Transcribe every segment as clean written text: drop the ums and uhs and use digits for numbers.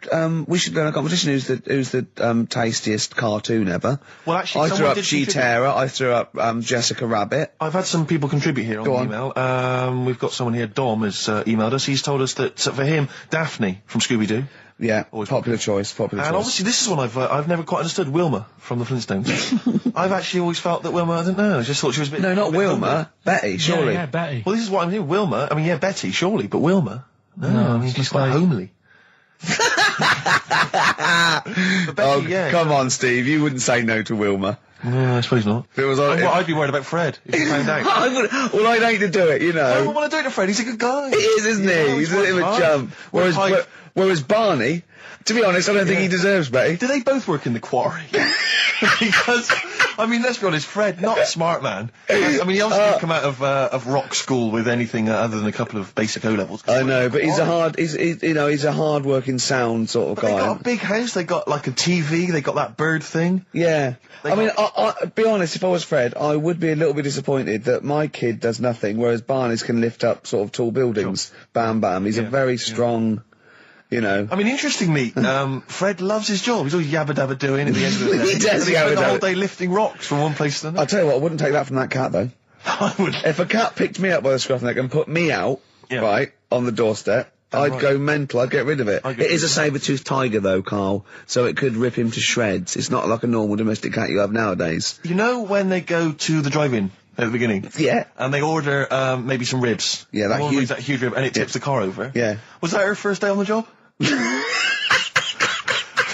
go in a competition. Who's the tastiest cartoon ever? Well, actually, I threw someone up did G-Terror. I threw up Jessica Rabbit. I've had some people contribute here on the email. We've got someone here, Dom, has emailed us. He's told us that for him, Daphne from Scooby-Doo. Yeah, popular choice. And obviously this is one I've never quite understood. Wilma from the Flintstones. I've actually always felt that Wilma, I don't know, I just thought she was a bit... No, not Wilma. Betty, surely. Yeah, Betty. Well, this is what I'm hearing. Wilma, I mean, yeah, Betty, surely, but Wilma? No, I mean, she's quite homely. But Betty, come on, Steve, you wouldn't say no to Wilma. No, I suppose not. If it was I'd be worried about Fred, if you found out. Well, I'd hate to do it, you know. I don't want to do it to Fred, he's a good guy. He is, isn't he? He's a bit of a chump. Whereas Barney, to be honest, I don't think he deserves Betty. Do they both work in the quarry? Because, I mean, let's be honest, Fred, not a smart man. I mean, he obviously didn't come out of rock school with anything other than a couple of basic O-levels. I know, but he's a hard-working, sound sort of guy. They got a big house, they got like a TV, they got that bird thing. Yeah. I mean, be honest, if I was Fred, I would be a little bit disappointed that my kid does nothing, whereas Barney's can lift up sort of tall buildings. Sure. Bam, bam. He's a very strong... You know. I mean, interestingly, Fred loves his job. He's always yabba-dabba doing at the end of the day. He does spend the whole day lifting rocks from one place to another. I'll tell you what, I wouldn't take that from that cat, though. I would. If a cat picked me up by the scruff neck and put me out, right, on the doorstep, I'd go mental. I'd get rid of it. It is a saber-toothed tiger, though, Carl, so it could rip him to shreds. It's not like a normal domestic cat you have nowadays. You know when they go to the drive-in at the beginning? Yeah. And they order, maybe some ribs. Yeah, that huge rib, and it tips the car over. Yeah. Was that her first day on the job?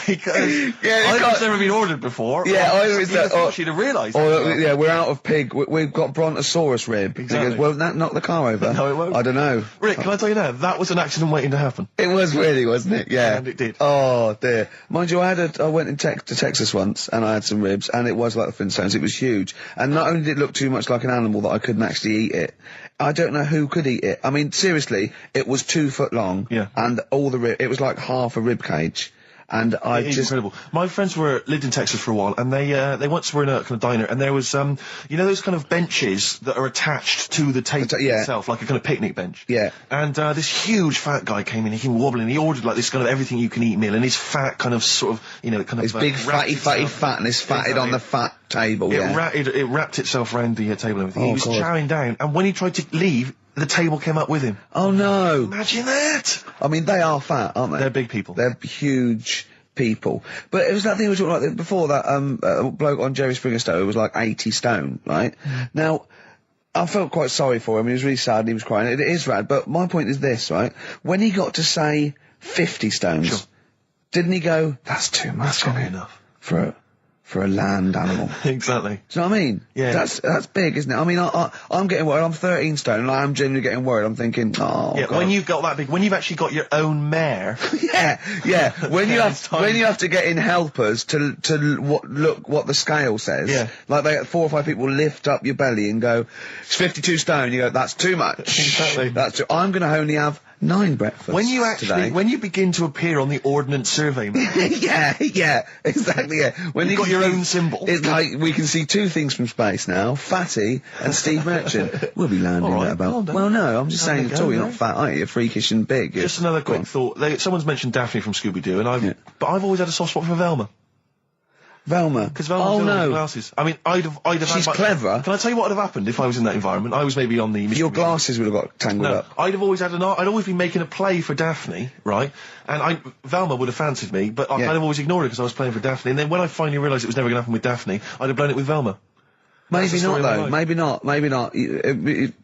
Because I've never been ordered before. Yeah, I was that. She'd have realised. Yeah, we're out of pig. We've got Brontosaurus rib. Exactly. He goes, won't that knock the car over? No, it won't. I don't know. Rick, can I tell you now? That was an accident waiting to happen. It was really, wasn't it? Yeah. And it did. Oh dear. Mind you, I went to Texas once, and I had some ribs, and it was like the Flintstones. It was huge, and not only did it look too much like an animal that I couldn't actually eat it. I don't know who could eat it. I mean, seriously, it was 2 foot long. Yeah. And all the it was like half a rib cage. And It's incredible. My friends lived in Texas for a while, and they once were in a kind of diner, and there was, you know those kind of benches that are attached to the table itself, like a kind of picnic bench? Yeah. And, this huge fat guy came in, he came wobbling, he ordered like this kind of everything you can eat meal, and his fat kind of sort of, you know, kind of... His big fatty fatness fatted on the fat table, It wrapped itself around the table and everything. He was chowing down, and when he tried to leave, the table came up with him. Oh no! Imagine that! I mean, they are fat, aren't they? They're big people. They're huge people. But it was that thing we were talking about before, that bloke on Jerry Springer Show who was like 80 stone, right? Now, I felt quite sorry for him. He was really sad and he was crying. It is rad, but my point is this, right? When he got to say 50 stones, didn't he go, that's too much? That's not enough. For a land animal. Exactly. Do you know what I mean? Yeah. That's big, isn't it? I mean, I'm getting worried. I'm 13 stone, and I'm genuinely getting worried. I'm thinking, oh, yeah, God. when you've got that big, when you've actually got your own mare. yeah. When you have to get in helpers to look what the scale says. Yeah. Like 4 or 5 people lift up your belly and go, it's 52 stone. You go, that's too much. Exactly. I'm going to only have 9 breakfasts when you begin to appear on the Ordnance Survey map. yeah, exactly, yeah. When you've got your own symbol. It's like, we can see 2 things from space now, Fatty and Steve Merchant. We'll be landing at about... Well, no, I'm just saying, you're not fat, aren't you? You're freakish and big. Just another quick thought. Someone's mentioned Daphne from Scooby-Doo, and but I've always had a soft spot for Velma. Velma? Because Velma's glasses. I mean, I'd have She's clever. Can I tell you what would have happened if I was in that environment? I was maybe on the... Your glasses would have got tangled up. I'd have always had I'd always been making a play for Daphne, right? And Velma would have fancied me, but I'd have always ignored it because I was playing for Daphne. And then when I finally realised it was never going to happen with Daphne, I'd have blown it with Velma. Maybe not, though. Maybe not.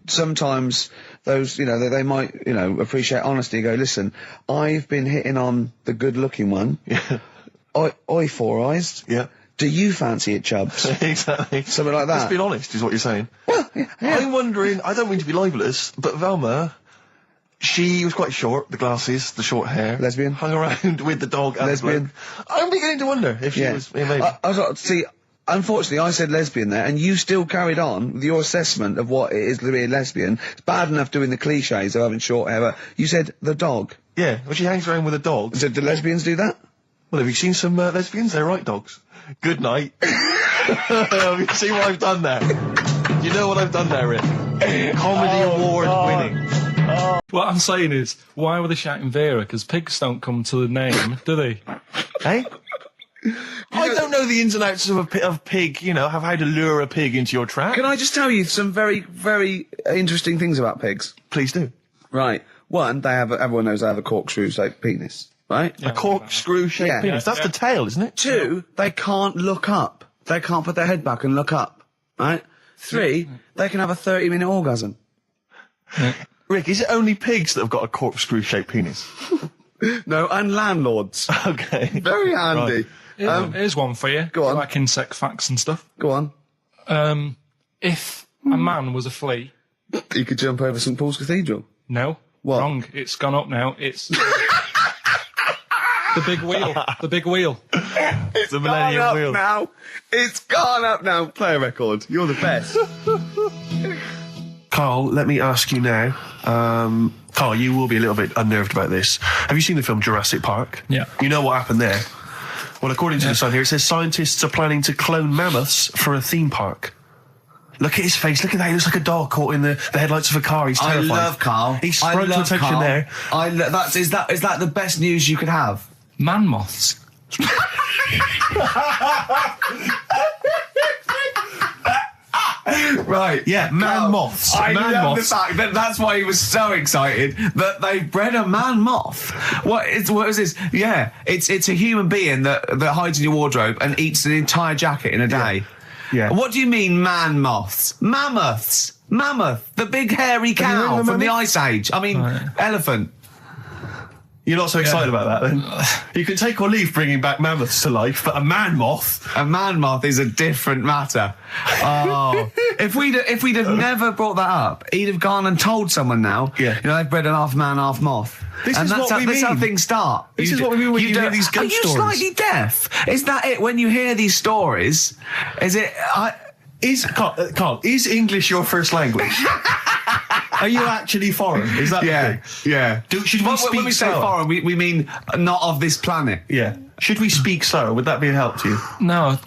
Sometimes those, you know, they might, you know, appreciate honesty and go, listen, I've been hitting on the good-looking one. Yeah. Oi, Four Eyes. Yeah. Do you fancy it, Chubbs? Exactly. Something like that. Let's be honest, is what you're saying. Well, yeah. I'm wondering, I don't mean to be libelous, but Velma, she was quite short, the glasses, the short hair. Lesbian? Hung around with the dog and lesbian. The bloke. I'm beginning to wonder if she was... Yeah, maybe. I was like, see, unfortunately, I said lesbian there, and you still carried on with your assessment of what it is to be a lesbian. It's bad enough doing the cliches of having short hair, but you said the dog. Yeah, well, she hangs around with a dog. So do lesbians do that? Well, have you seen some lesbians? They're right dogs. Good night. Have you seen what I've done there? You know what I've done there, Rick? Comedy award winning. What I'm saying is, why were they shouting Vera? Because pigs don't come to the name, do they? Hey? I don't know the ins and outs of pig, you know, how to lure a pig into your trap. Can I just tell you some very, very interesting things about pigs? Please do. Right. One, everyone knows they have a corkscrew-shaped penis, right? A corkscrew-shaped penis. That's the tail, isn't it? Two, they can't look up. They can't put their head back and look up, right? Three, they can have a 30-minute orgasm. Rick, is it only pigs that have got a corkscrew-shaped penis? No, and landlords. Okay. Very handy. Right. Here's one for you. Go on. Like insect facts and stuff. Go on. If a man was a flea... You could jump over St Paul's Cathedral. No. What? Wrong. It's gone up now. It's... the big wheel. The big wheel. It's the Millennium Wheel. Now. It's gone up now. Play a record. You're the best. Karl, let me ask you now. Karl, you will be a little bit unnerved about this. Have you seen the film Jurassic Park? Yeah. You know what happened there? Well, according to the Sun here, it says scientists are planning to clone mammoths for a theme park. Look at his face. Look at that. He looks like a dog caught in the headlights of a car. He's terrified. I love Karl. He's sprung to attention Karl. there. Is that the best news you could have? Man moths. Right. Yeah, man moths. I Man love moths. the fact that that's why he was so excited that they bred a man moth. What is this? Yeah, it's a human being that hides in your wardrobe and eats an entire jacket in a day. Yeah. What do you mean, man moths? Mammoths. Mammoth, the big hairy cow heard of a from the mammoth? Ice Age. I mean, elephant. You're not so excited about that, then? You can take or leave bringing back mammoths to life, but a man moth... A man moth is a different matter. Oh, if we'd have never brought that up, he'd have gone and told someone now. Yeah. You know, they've bred an half man, half moth. This and is that's what we that's how mean. things start. This is what we mean when you hear these ghost Are you stories. slightly deaf? Is that it? When you hear these stories, is it? Karl, is English your first language? Are you actually foreign? Is that the thing? Yeah. Should we speak when we say slower? foreign, we mean not of this planet. Yeah. Should we speak slower? Would that be a help to you? No,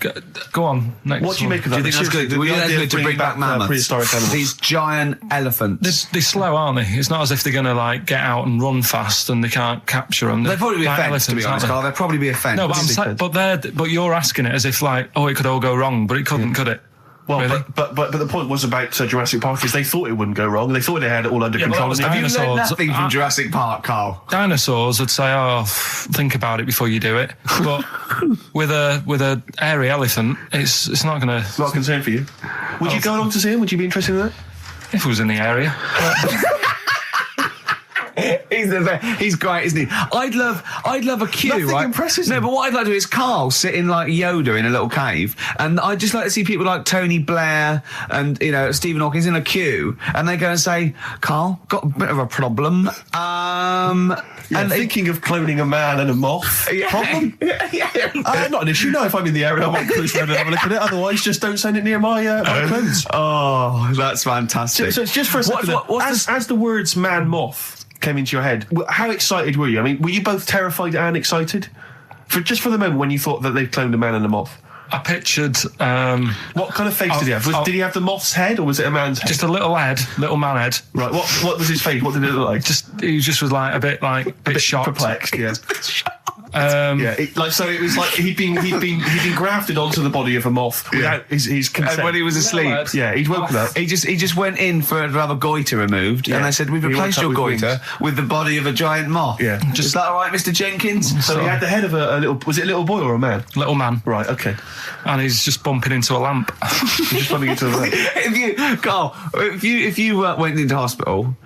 go on. Next What do you one. make of that? Do you think that's good? The Do you think that's idea good of to bring back mammoths? prehistoric animals. These giant elephants. They're slow, aren't they? It's not as if they're going to like get out and run fast and they can't capture them. They'd probably be a Like fence, to be elephants, honest, aren't Karl. They'd probably be a fence. they? No, but I'm saying, but you're asking it as if like, oh, it could all go wrong, but it couldn't, could it? Well, Really? but the point was about Jurassic Park is they thought it wouldn't go wrong. They thought they had it all under Yeah, but control. that was and they- Have you learned dinosaurs. nothing from Jurassic Park, Karl? Dinosaurs would say, "Oh, think about it before you do it." But with a hairy elephant, it's not going to. Not a concern for you. Would you go along to see him? Would you be interested in that? If it was in the area, He's great, isn't he? I'd love a queue, Nothing right? impresses No, him. but what I'd like to do is Karl sitting like Yoda in a little cave, and I'd just like to see people like Tony Blair and Stephen Hawking's in a queue, and they go and say, "Karl, got a bit of a problem." And thinking of cloning a man and a moth. Problem? Not an issue. No, if I'm in the area, I might cruise around and have a look at it. Otherwise, just don't send it near my clothes. Oh, that's fantastic. So it's just for a second. As the words "man moth" came into your head, how excited were you? I mean, were you both terrified and excited? For the moment when you thought that they'd cloned a man and a moth? I pictured What kind of face did he have? Did he have the moth's head or was it a man's head? just a little man head. Right, what was his face? What did it look like? He just was like a bit shocked. Perplexed, yeah. Yeah, it was like he'd been grafted onto the body of a moth without his consent. And when he was asleep, Yeah, he'd woken up. he just went in to have a goiter removed, and they said, "We've He replaced woke your up with goiter with the body of a giant moth." Yeah. Is that all right, Mr. Jenkins? So he had the head of a little. Was it a little boy or a man? little man, Right. Okay. and he's just bumping into a lamp. He's just running into the. If you went into hospital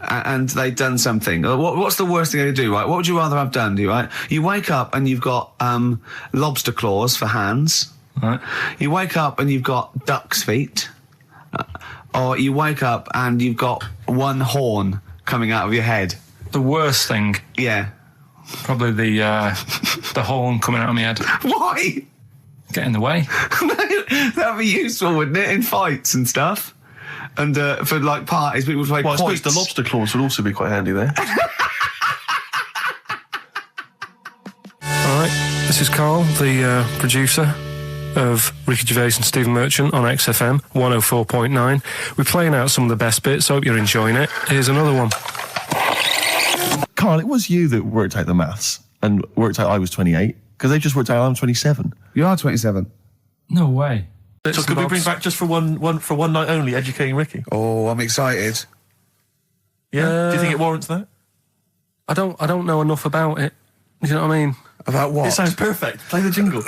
and they'd done something, what's the worst thing they could do, right? What would you rather have done, right? You wake up and you've got lobster claws for hands. Right. You wake up and you've got duck's feet. Or you wake up and you've got one horn coming out of your head. The worst thing, Yeah. probably the horn coming out of my head. Why? Get in the way. That'd be useful, wouldn't it, in fights and stuff? And for like parties, people would play Well, I suppose quoits. the lobster claws would also be quite handy there. All right, this is Karl, the producer of Ricky Gervais and Stephen Merchant on XFM 104.9. We're playing out some of the best bits. Hope you're enjoying it. Here's another one. Karl, it was you that worked out the maths and worked out I was 28, because they just worked out I'm 27. You are 27. No way. So could we bring back just for one night only, educating Ricky? Oh, I'm excited. Yeah. Do you think it warrants that? I don't know enough about it. Do you know what I mean? About what? It sounds perfect. Play the jingle.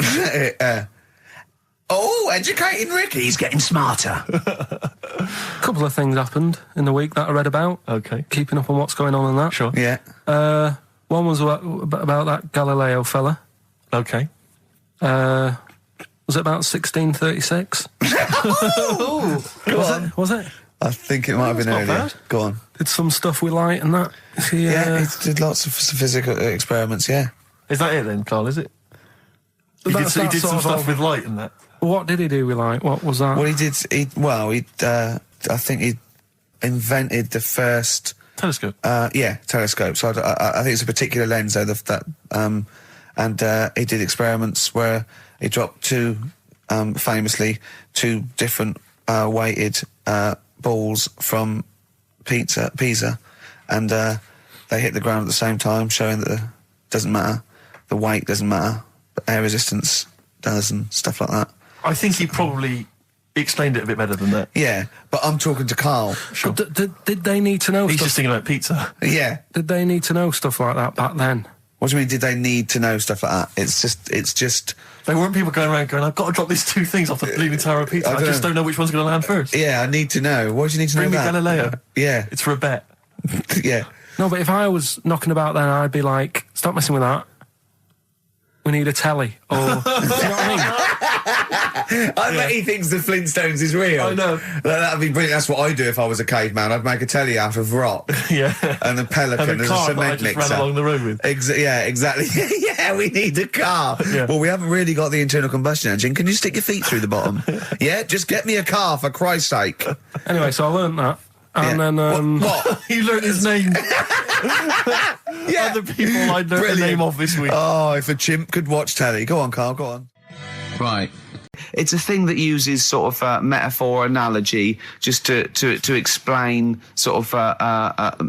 Educating Ricky. He's getting smarter. A couple of things happened in the week that I read about. Okay. Keeping up on what's going on in that. Sure. Yeah. One was about that Galileo fella. Okay. Was it about 1636? Was it? I think it might have been not earlier. bad. Go on. Did some stuff with light and that. He did lots of physical experiments, yeah. Is that it then, Karl, is it? He did some stuff with light and that. What did he do with light? What was that? Well, I think he invented the first... Telescope. Telescope. So I think it's a particular lens, though, and he did experiments where he dropped famously two different weighted balls from Pisa, and they hit the ground at the same time, showing that it doesn't matter, the weight doesn't matter, but air resistance does, and stuff like that. I think he probably explained it a bit better than that. Yeah, but I'm talking to Karl. Sure. Did they need to know He's stuff? just thinking about pizza. Yeah. Did they need to know stuff like that back then? What do you mean, did they need to know stuff like that? It's just... There weren't people going around going, I've got to drop these two things off the Leaning Tower of Pizza. I just don't know which one's going to land first. Yeah, I need to know. Why do you need to Bring know me that? Galileo. Yeah. It's for a bet. Yeah. No, but if I was knocking about then, I'd be like, stop messing with that. We need a telly. Or, do you know what I mean? I bet he thinks the Flintstones is real. I know. That'd be brilliant. That's what I'd do if I was a caveman. I'd make a telly out of rock. Yeah. And a pelican And a as car a that I cement just mixer. ran along the road with. Yeah, exactly. Yeah, we need a car. Yeah. Well, we haven't really got the internal combustion engine. Can you stick your feet through the bottom? Yeah, just get me a car, for Christ's sake. Anyway, so I learned that. And then... What? You learned his name. Yeah. Other people I learned the name of this week. Oh, if a chimp could watch telly. Go on, Karl, go on. Right. It's a thing that uses sort of metaphor, analogy, just to explain sort of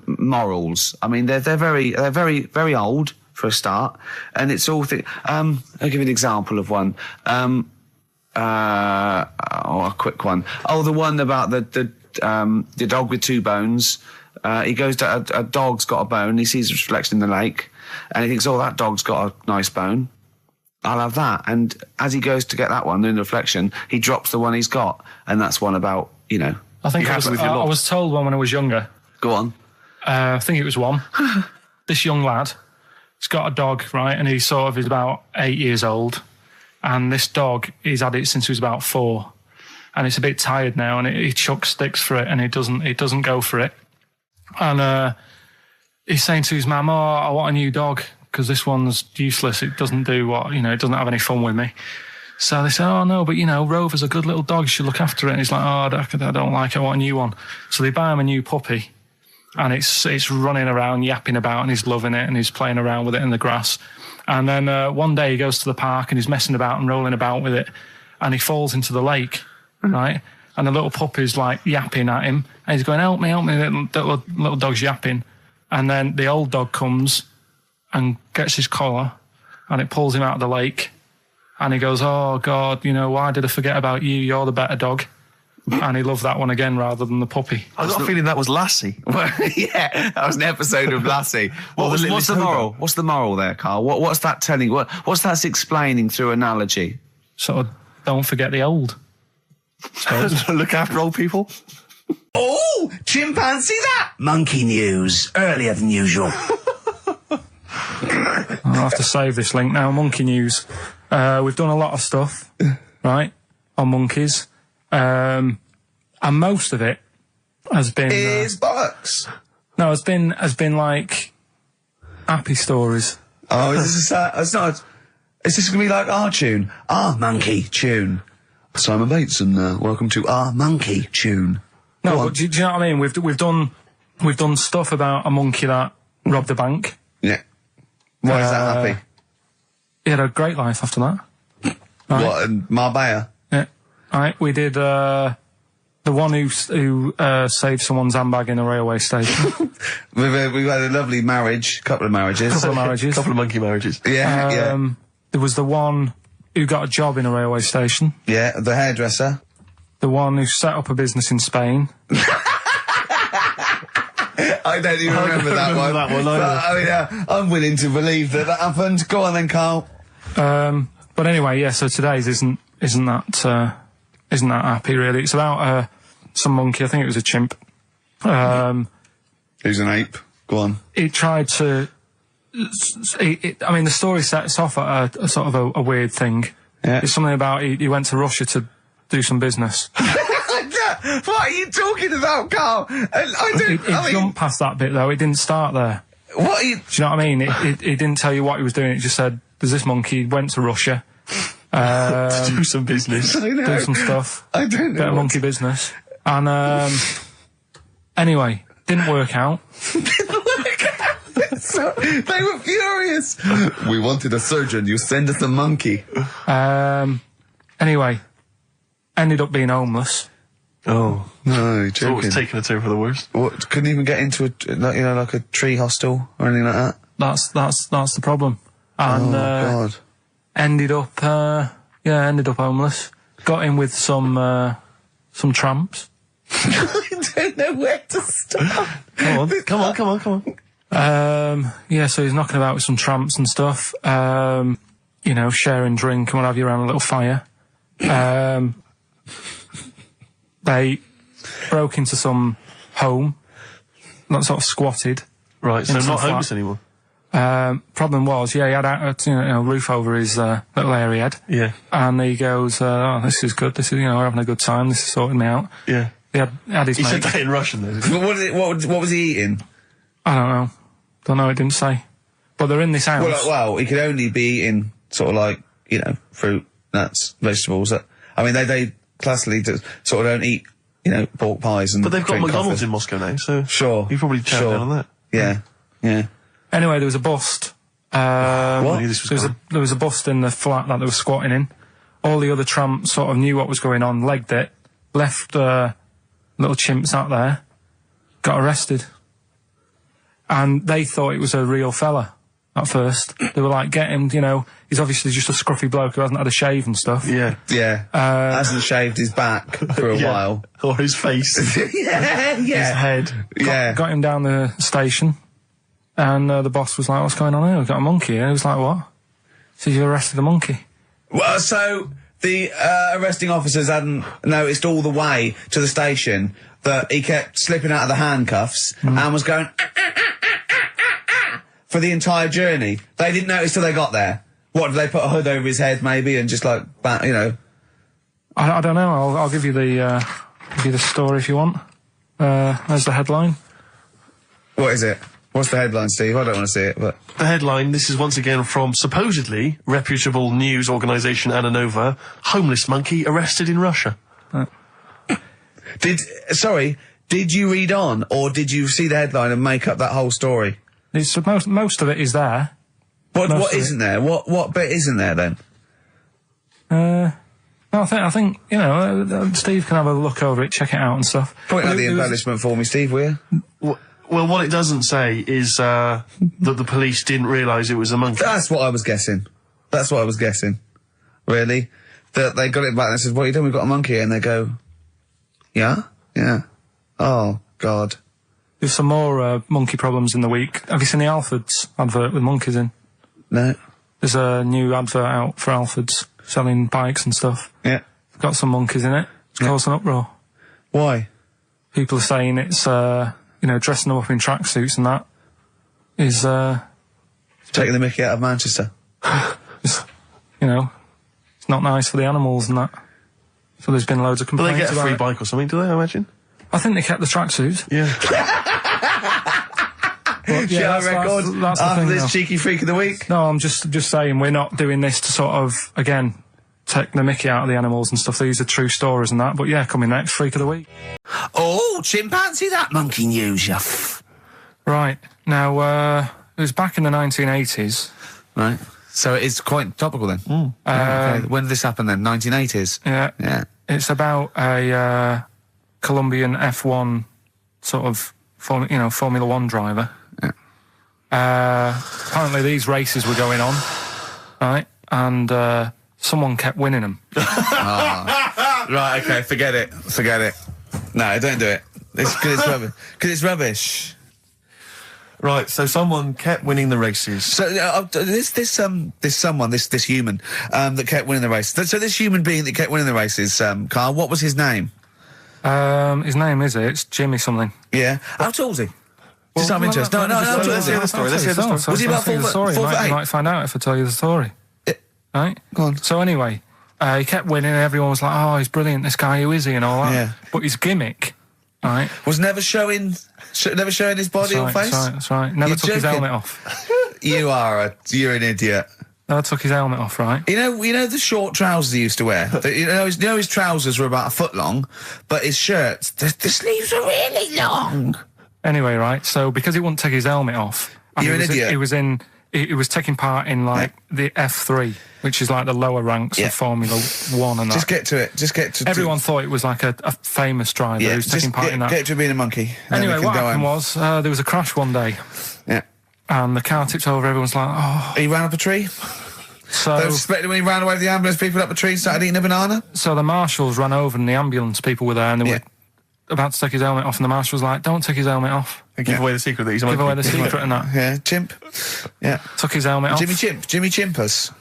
morals. I mean, they're very old for a start, and it's all. I'll give you an example of one. A quick one. Oh, the one about the dog with two bones. He goes to a dog's got a bone. He sees a reflection in the lake, and he thinks, "Oh, that dog's got a nice bone. I'll have that." And as he goes to get that one in the reflection, he drops the one he's got, and that's one about I think I was told one when I was younger. Go on. I think it was one. This young lad, he's got a dog, right, and he sort of is about 8 years old, and this dog, he's had it since he was about 4, and it's a bit tired now, and he chucks sticks for it, and it doesn't go for it, and he's saying to his mum, "Oh, I want a new dog because this one's useless. It doesn't do what it doesn't have any fun with me." So they say, "Oh no, but Rover's a good little dog. You should look after it." And he's like, "Oh, I don't like it. I want a new one." So they buy him a new puppy, and it's running around, yapping about, and he's loving it, and he's playing around with it in the grass. And then one day he goes to the park and he's messing about and rolling about with it, and he falls into the lake, right? And the little puppy's like yapping at him, and he's going, help me, the little dog's yapping. And then the old dog comes and gets his collar, and it pulls him out of the lake. And he goes, "Oh, God, why did I forget about you? You're the better dog." And he loved that one again rather than the puppy. I got a feeling that was Lassie. Well, yeah, that was an episode of Lassie. What's the moral? What's the moral there, Karl? What's that telling? What's that explaining through analogy? Sort of, don't forget the old. Look after old people. Oh, chimpanzee that! Monkey news, earlier than usual. I'll have to save this link now. Monkey news. We've done a lot of stuff, right, on monkeys. And most of it has been... Is bollocks. No, has been like happy stories. Oh, is this it's not... Is this going to be like our tune? Our monkey tune. Simon Bates, and welcome to our monkey tune. No, but do you know what I mean? We've done stuff about a monkey that robbed a bank. Yeah. Why is that happy? He had a great life after that. Right? What, in Marbella? Yeah. Right, we did the The one who saved someone's handbag in a railway station. We've had a lovely marriage, couple of marriages. couple of monkey marriages. Yeah. There was the one who got a job in a railway station. Yeah, the hairdresser. The one who set up a business in Spain. I don't even remember that one. I'm willing to believe that happened. Go on then, Carl. But anyway, yeah. So today's isn't that happy really. It's about some monkey. I think it was a chimp. Who's an ape? Go on. It tried to. I mean, the story sets off at a sort of a weird thing. Yeah. It's something about he went to Russia to do some business. What are you talking about, Carl? It jumped past that bit though. It didn't start there. What are you... Do you know what I mean? It didn't tell you what he was doing. It just said, "There's this monkey went to Russia to do some business, do some stuff. I don't know. Bit of monkey business." And anyway, didn't work out. So, they were furious. We wanted a surgeon. You send us a monkey. Anyway, ended up being homeless. Oh no, you're joking. It's taking a turn for the worst. What? Couldn't even get into like a tree hostel or anything like that. That's the problem. And God. ended up homeless. Got in with some tramps. I don't know where to start. Come on. So he's knocking about with some tramps and stuff. Sharing drink and what have you around a little fire. They broke into some home, not sort of squatted. Right, so not homeless anymore. Problem was, he had a roof over his little area head. Yeah. And he goes, "Oh, this is good. This is, we're having a good time. This is sorting me out." Yeah. He had his He mate. said that in Russian, though. What was he eating? I don't know. It didn't say. But they're in this house. Well, he could only be eating sort of like fruit, nuts, vegetables. They classically sort of don't eat pork pies and. But they've got drink McDonald's coffee. in Moscow now, so sure, you probably chow down on that. Yeah. Anyway, there was a bust. What? There was a bust in the flat that they were squatting in. All the other tramps sort of knew what was going on, legged it, left little chimps out there, got arrested. And they thought it was a real fella at first. They were like, "Get him, he's obviously just a scruffy bloke who hasn't had a shave and stuff." Yeah. Hasn't shaved his back for a while. Or his face. Yeah. His head. Got him down the station. And the boss was like, "What's going on here? We've got a monkey here." He was like, "What?" So you arrested a monkey. Well, so the arresting officers hadn't noticed all the way to the station that he kept slipping out of the handcuffs and was going for the entire journey. They didn't notice till they got there. What, did they put a hood over his head maybe and just like, I don't know. I'll give you the story if you want. There's the headline. What is it? What's the headline, Steve? I don't want to see it, but... The headline, this is once again from supposedly reputable news organisation Ananova, homeless monkey arrested in Russia. Did you read on, or did you see the headline and make up that whole story? It's most of it is there. What isn't there? What bit isn't there then? No, I think Steve can have a look over it, check it out and stuff. Point out the embellishment for me, Steve, will you? Well, what it doesn't say is that the police didn't realise it was a monkey. That's what I was guessing. Really? That they got it back and they said, "What are you doing? We've got a monkey here." And they go, "Yeah? Yeah. Oh, God." There's some more monkey problems in the week. Have you seen the Alfords advert with monkeys in? No. There's a new advert out for Alfords selling bikes and stuff. Yeah. It's got some monkeys in it. It's caused an uproar. Why? People are saying it's, dressing them up in tracksuits and that is, taking the mickey out of Manchester. It's not nice for the animals and that. So there's been loads of complaints. But they get a free it. bike or something, do they, I imagine? I think they kept the tracksuits. Yeah. But, Shall I record that's the after thing, this though. cheeky freak of the week? No, I'm just saying we're not doing this to sort of, again, take the mickey out of the animals and stuff. These are true stories and that. But yeah, coming next, Freak of the Week. Oh, chimpanzee, that monkey news, you Right. Now, it was back in the 1980s. Right. So it's quite topical then. Okay. When did this happen then? 1980s? Yeah. Yeah. It's about a Colombian F1 sort of, Formula One driver. Apparently these races were going on, right? And someone kept winning them. Right, okay, forget it. No, don't do it. It's because it's rubbish. Because it's rubbish. Right, so someone kept winning the races. So this human that kept winning the race. So this human being that kept winning the races, Karl, what was his name? His name it's Jimmy something. Yeah. How tall is he? Just out of interest. No, let's hear the story. Was he about 4 foot You 8? might find out if I tell you the story. Right? Go on. So anyway, he kept winning and everyone was like, oh, he's brilliant, this guy, who is he, and all that. Yeah. But his gimmick, right? Was never showing his body or face? That's right. Never took his helmet off. You're an idiot. Never took his helmet off, right? You know the short trousers he used to wear? His trousers were about a foot long, but his shirts, the sleeves were really long. Anyway, right, so because he wouldn't take his helmet off... You're an idiot. He was taking part in, the F3, which is, the lower ranks of Formula 1 and that. Just get to it. Everyone thought it was, a famous driver who was taking part in that. Get to being a monkey. Anyway, what happened was, there was a crash one day. Yeah. And the car tipped over, everyone's like, oh... He ran up a tree? So... They were suspecting when he ran away with the ambulance, people up a tree and started eating a banana? So the marshals ran over and the ambulance people were there and they were about to take his helmet off, and the marshal was like, don't take his helmet off. Give away the secret that he's a monkey. Give away the secret and that. Yeah, chimp. Yeah. Took his helmet off. Jimmy Chimpus.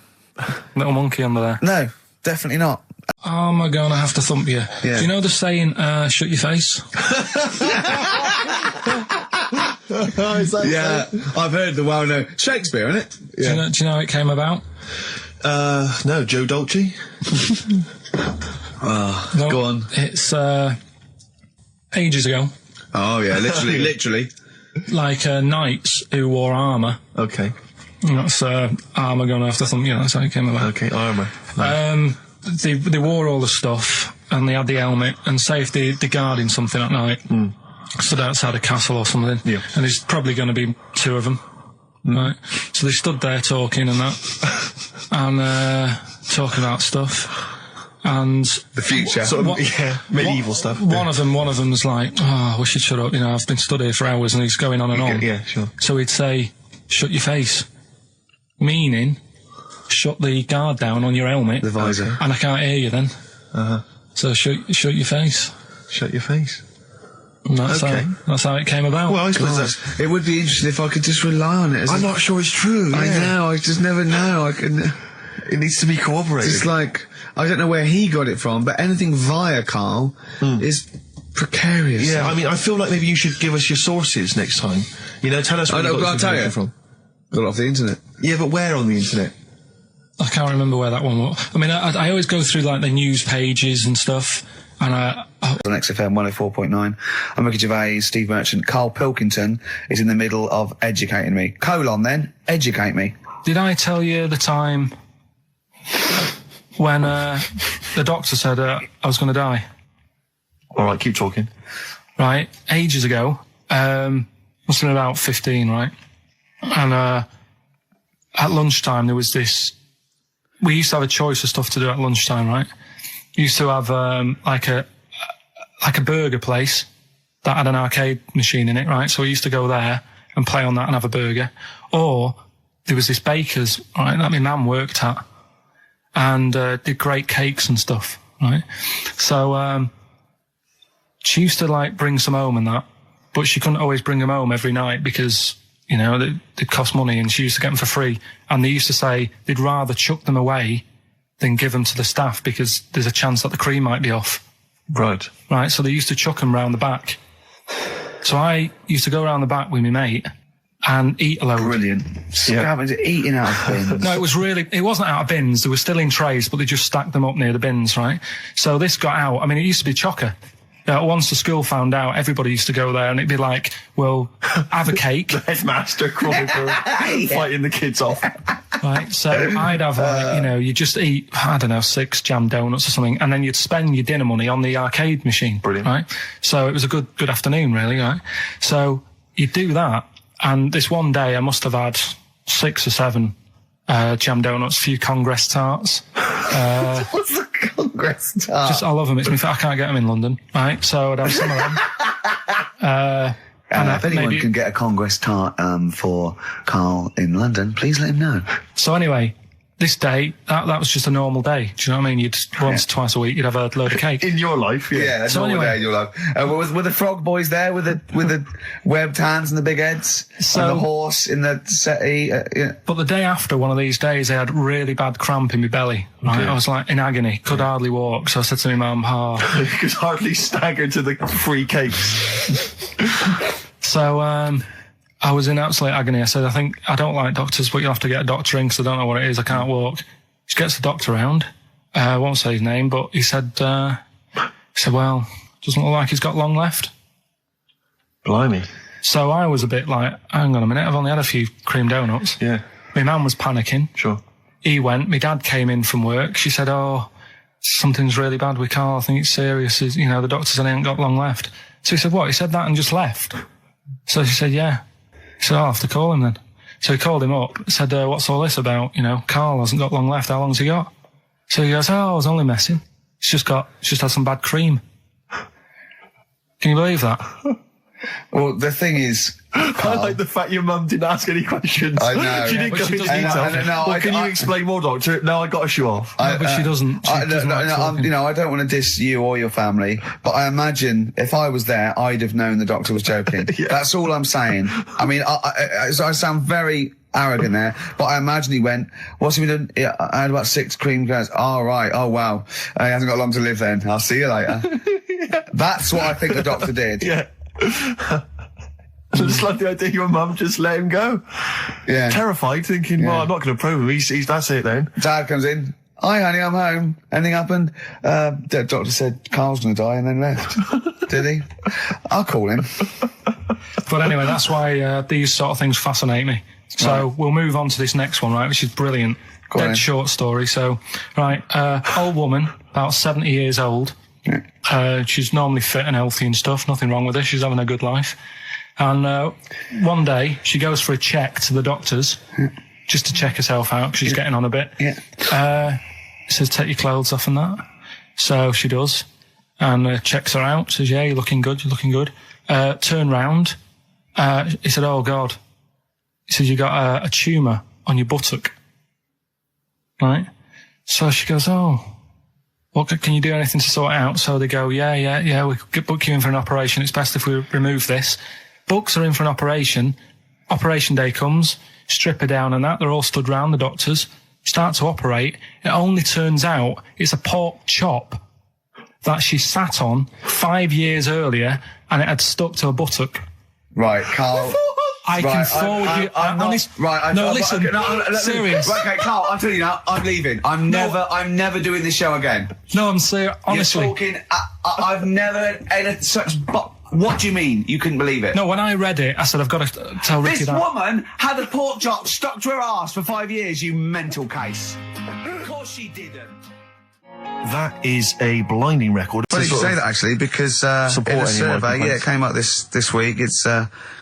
Little monkey under there. No, definitely not. Am I gonna have to thump you? Yeah. Do you know the saying, shut your face? Yeah, I've heard the well-known Shakespeare, isn't it? Yeah. Do you know how it came about? No, Joe Dolce. No, go on. It's ages ago. Oh yeah, literally. Knights who wore armour. Okay. That's armour gonna have to thump you. That's how it came about. Okay, armour. They wore all the stuff and they had the helmet, and say if they're guarding something at night, stood outside a castle or something, and there's probably going to be two of them, right? So they stood there talking and that, and talking about stuff. And the future, medieval stuff. One of them's like, "Oh, I wish you'd shut up. I've been stood here for hours," and he's going on and on. Yeah, sure. So he'd say, "Shut your face," meaning, shut the guard down on your helmet, the visor, and I can't hear you then. So shut your face. Shut your face. And that's how it came about. Well, I suppose it would be interesting if I could just rely on it. I'm not sure it's true. I know. I just never know. It needs to be corroborated. It's like, I don't know where he got it from, but anything via Karl is precarious. Yeah, I mean, I feel like maybe you should give us your sources next time. Tell us where you got this information from. Got it off the internet. Yeah, but where on the internet? I can't remember where that one was. I mean, I always go through, the news pages and stuff, and on XFM 104.9, I'm Ricky Gervais, Steve Merchant. Karl Pilkington is in the middle of educating me. Educate me. Did I tell you the time when the doctor said I was going to die? All right, keep talking. Right, ages ago, must have been about 15, right? And at lunchtime there was this. We used to have a choice of stuff to do at lunchtime, right? We used to have like a burger place that had an arcade machine in it, right? So we used to go there and play on that and have a burger. Or there was this baker's, right, that my mum worked at, and did great cakes and stuff, right? So she used to bring some home and that, but she couldn't always bring them home every night because, they cost money, and she used to get them for free. And they used to say they'd rather chuck them away than give them to the staff because there's a chance that the cream might be off. Right. Right, so they used to chuck them round the back. So I used to go round the back with my mate and eat a load. Brilliant. Eating out of bins. No, it wasn't out of bins. They were still in trays, but they just stacked them up near the bins, right? So this got out. I mean, it used to be chocker. Once the school found out, everybody used to go there, and it'd be like, well, have a cake. The headmaster crawling through, fighting the kids off. Right, so I'd have, you just eat, 6 jam donuts or something, and then you'd spend your dinner money on the arcade machine. Brilliant. Right? So it was a good afternoon, really, right? So you'd do that, and this one day I must have had 6 or 7 jam donuts, a few Congress tarts. What's the Congress tart? I love them. I can't get them in London, right? So I'd have some of them. If anyone can get a Congress tart for Karl in London, please let him know. So anyway, this day, that was just a normal day. Do you know what I mean? You'd once, twice a week, you'd have a load of cake. In your life, yeah. So normal anyway, day in your life. Were the frog boys there with the webbed hands and the big heads? And the horse in the settee? Yeah. But the day after one of these days, I had really bad cramp in my belly. Right? Okay. I was like in agony, could hardly walk. So I said to my mum, you could hardly stagger to the free cakes. So, I was in absolute agony. I said, I don't like doctors, but you'll have to get a doctor in because I don't know what it is. I can't walk. She gets the doctor round. I won't say his name, but he said, well, doesn't look like he's got long left. Blimey. So I was a bit like, hang on a minute, I've only had a few cream donuts. Yeah. My mum was panicking. Sure. He went. My dad came in from work. She said, something's really bad with Karl. I think it's serious. The doctor said he ain't got long left. So he said, what? He said that and just left. So she said, yeah. He said, I'll have to call him then. So he called him up, said, what's all this about? Karl hasn't got long left. How long's he got? So he goes, I was only messing. He's just had some bad cream. Can you believe that? Well, the thing is, I like the fact your mum didn't ask any questions. I know. She didn't go into detail. Can you explain more, doctor? No, I got a shoe off. But she doesn't. I don't want to diss you or your family, but I imagine if I was there, I'd have known the doctor was joking. Yeah. That's all I'm saying. I mean, I sound very arrogant there, but I imagine he went, what's he been doing? I had about 6 cream cones. Oh, right. Oh, wow. He hasn't got long to live then. I'll see you later. Yeah. That's what I think the doctor did. Yeah. I just like the idea your mum just let him go. Yeah. Terrified, thinking, well, I'm not going to probe him. He's that's it then. Dad comes in. Hi, honey, I'm home. Anything happened? The doctor said Karl's going to die and then left. Did he? I'll call him. But anyway, that's why these sort of things fascinate me. So we'll move on to this next one, right, which is brilliant. Dead short story. So, right, old woman, about 70 years old. Yeah. She's normally fit and healthy and stuff. Nothing wrong with her. She's having a good life. And one day, she goes for a check to the doctors, just to check herself out, because she's getting on a bit. Yeah. Says, take your clothes off and that. So she does. And checks her out. Says, yeah, you're looking good, you're looking good. Turn round. He said, oh, God. He said, you got a tumour on your buttock. Right? So she goes, oh, well, can you do anything to sort it out? So they go, yeah, we could book you in for an operation. It's best if we remove this. Books are in for an operation. Operation day comes, strip her down and that. They're all stood round, the doctors. Start to operate. It only turns out it's a pork chop that she sat on 5 years earlier and it had stuck to her buttock. Right, Karl. I can forward you. Serious. Right, okay, Karl, I'm telling you now, I'm leaving. I'm never doing this show again. No, I'm serious. Honestly. You're talking, I've never had such, what do you mean? You couldn't believe it? No, when I read it, I said, I've got to tell Ricky that. This woman had a pork chop stuck to her arse for 5 years, you mental case. Of course she didn't. That is a blinding record. Funny you say that, actually, because in a survey, it came up this week. It's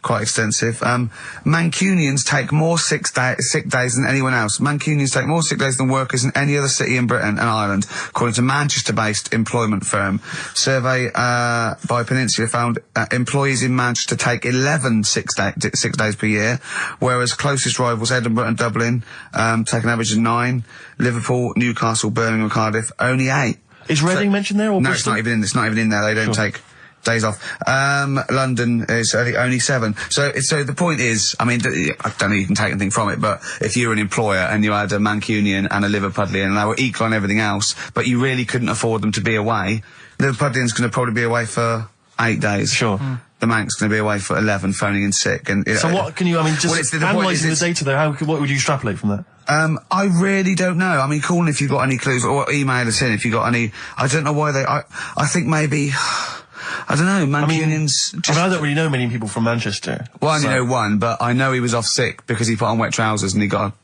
quite extensive. Mancunians take more sick days than anyone else. Mancunians take more sick days than workers in any other city in Britain and Ireland, according to Manchester-based employment firm. Survey by Peninsula found employees in Manchester take 11 sick days per year, whereas closest rivals Edinburgh and Dublin take an average of 9. Liverpool, Newcastle, Birmingham, Cardiff, only 8. Is Reading mentioned there? Or no, it's not even in. It's not even in there. They don't take days off. London is only 7. So the point is, I mean, I don't know if you can take anything from it, but if you were an employer and you had a Mancunian and a Liverpudlian and they were equal on everything else, but you really couldn't afford them to be away, Liverpudlian's going to probably be away for 8 days. Sure. The Manc's going to be away for 11, phoning in sick. And so what can you? I mean, just analysing the data there. What would you extrapolate from that? I really don't know. I mean, call in if you've got any clues, or email us in if you've got any. I don't know why they. I think maybe. I don't know. Mancunians. I don't really know many people from Manchester. Well, I only know one, but I know he was off sick because he put on wet trousers and he got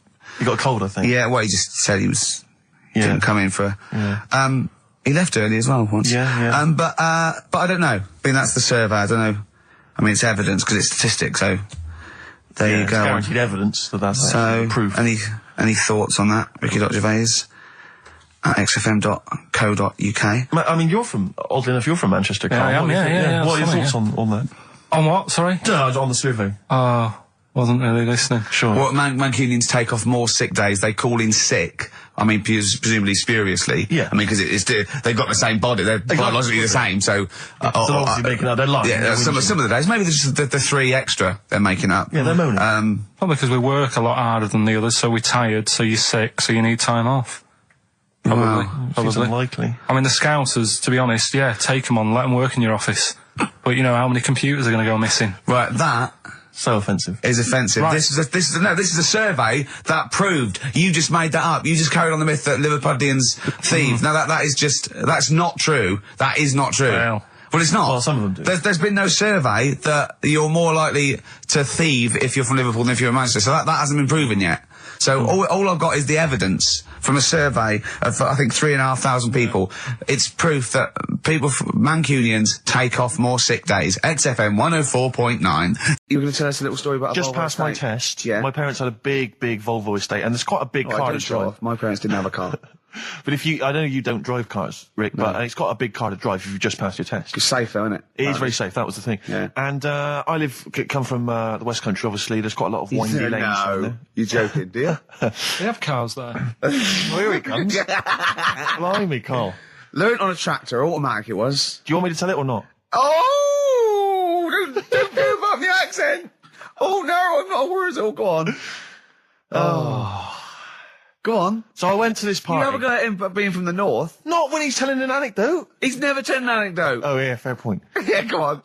a cold, I think. Yeah. Well, he just said he was. Didn't come in for. Yeah. He left early as well once. Yeah. But I don't know. I mean, that's the survey. I don't know. I mean, it's evidence because it's statistics. So there you go. It's guaranteed evidence that's so proof. And Any thoughts on that? Ricky.Gervais at xfm.co.uk. I mean, oddly enough, you're from Manchester, Karl. I am, yeah. What are your thoughts on that? On what, sorry? On the survey. Wasn't really listening. Sure. Well, Mancunians take off more sick days. They call in sick. I mean, presumably spuriously. Yeah. I mean, because they've got the same body. They're biologically the same, so... so obviously making up their life. Yeah, some of the days. Maybe there's just the 3 extra they're making up. Yeah, they're moaning. Probably because we work a lot harder than the others, so we're tired, so you're sick, so you need time off. Probably. Seems unlikely. I mean, the Scousers, to be honest, take them on, let them work in your office. But you know how many computers are going to go missing? Right, that... So offensive. Is offensive. Right. This is a survey that proved you just made that up. You just carried on the myth that Liverpudlians thieve. No, that's not true. That is not true. Well, it's not. Well, some of them do. There's been no survey that you're more likely to thieve if you're from Liverpool than if you're in Manchester. So that hasn't been proven yet. So all I've got is the evidence from a survey of, I think, 3,500 people. It's proof that Mancunians take off more sick days. XFM 104.9. You were going to tell us a little story about Just passed my test. Yeah. My parents had a big Volvo estate, and there's quite a big car to drive. My parents didn't have a car. But I know you don't drive cars, Rick, but it's got a big car to drive if you've just passed your test. It's safe though, isn't it? It is very safe, that was the thing. Yeah. And I come from the West Country, obviously. There's quite a lot of windy lanes around there. You're joking, do you? they have cars there. Well, here he comes. Blimey, Karl. Learned on a tractor, automatic it was. Do you want me to tell it or not? Oh! Don't move up the accent! Oh no, I'm not worried. Oh, go on. Go on. So I went to this party. You never got him being from the north. Not when he's telling an anecdote. He's never told an anecdote. Oh yeah, fair point. Yeah, go on.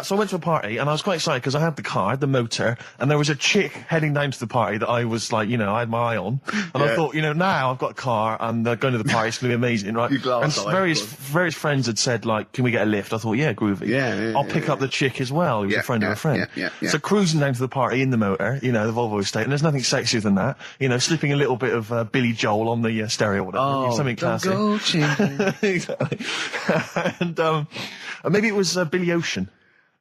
So I went to a party and I was quite excited because I had the car, the motor, and there was a chick heading down to the party that I was like, I had my eye on. And I thought, now I've got a car and going to the party, it's going to be amazing, right? And various friends had said, like, can we get a lift? I thought, yeah, groovy. I'll pick up the chick as well, who's a friend of a friend. Yeah. So cruising down to the party in the motor, the Volvo estate, and there's nothing sexier than that. Slipping a little bit of Billy Joel on the stereo or whatever. Something classic. Go, exactly. And maybe it was Billy Ocean.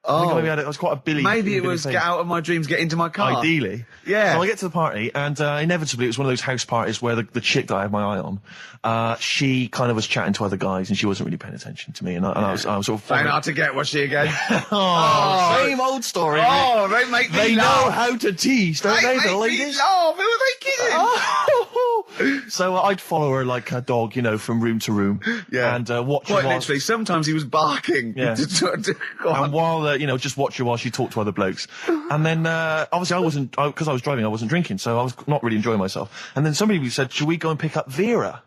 I think maybe it was quite a Billy. Maybe it was Get Out of My Dreams, Get Into My Car. Ideally. Yeah. So I get to the party, and inevitably it was one of those house parties where the chick that I had my eye on, she kind of was chatting to other guys, and she wasn't really paying attention to me, and I was sort of... Trying hard to get, was she again? Same old story. Oh, they make me They laugh. know how to tease, don't they, the ladies? Who are they kidding? So I'd follow her like a dog, from room to room. Yeah. And watch her Quite while... literally, sometimes he was barking. Yeah. And while, just watch her while she talked to other blokes. And then, obviously because I was driving, I wasn't drinking, so I was not really enjoying myself. And then somebody said, should we go and pick up Vera?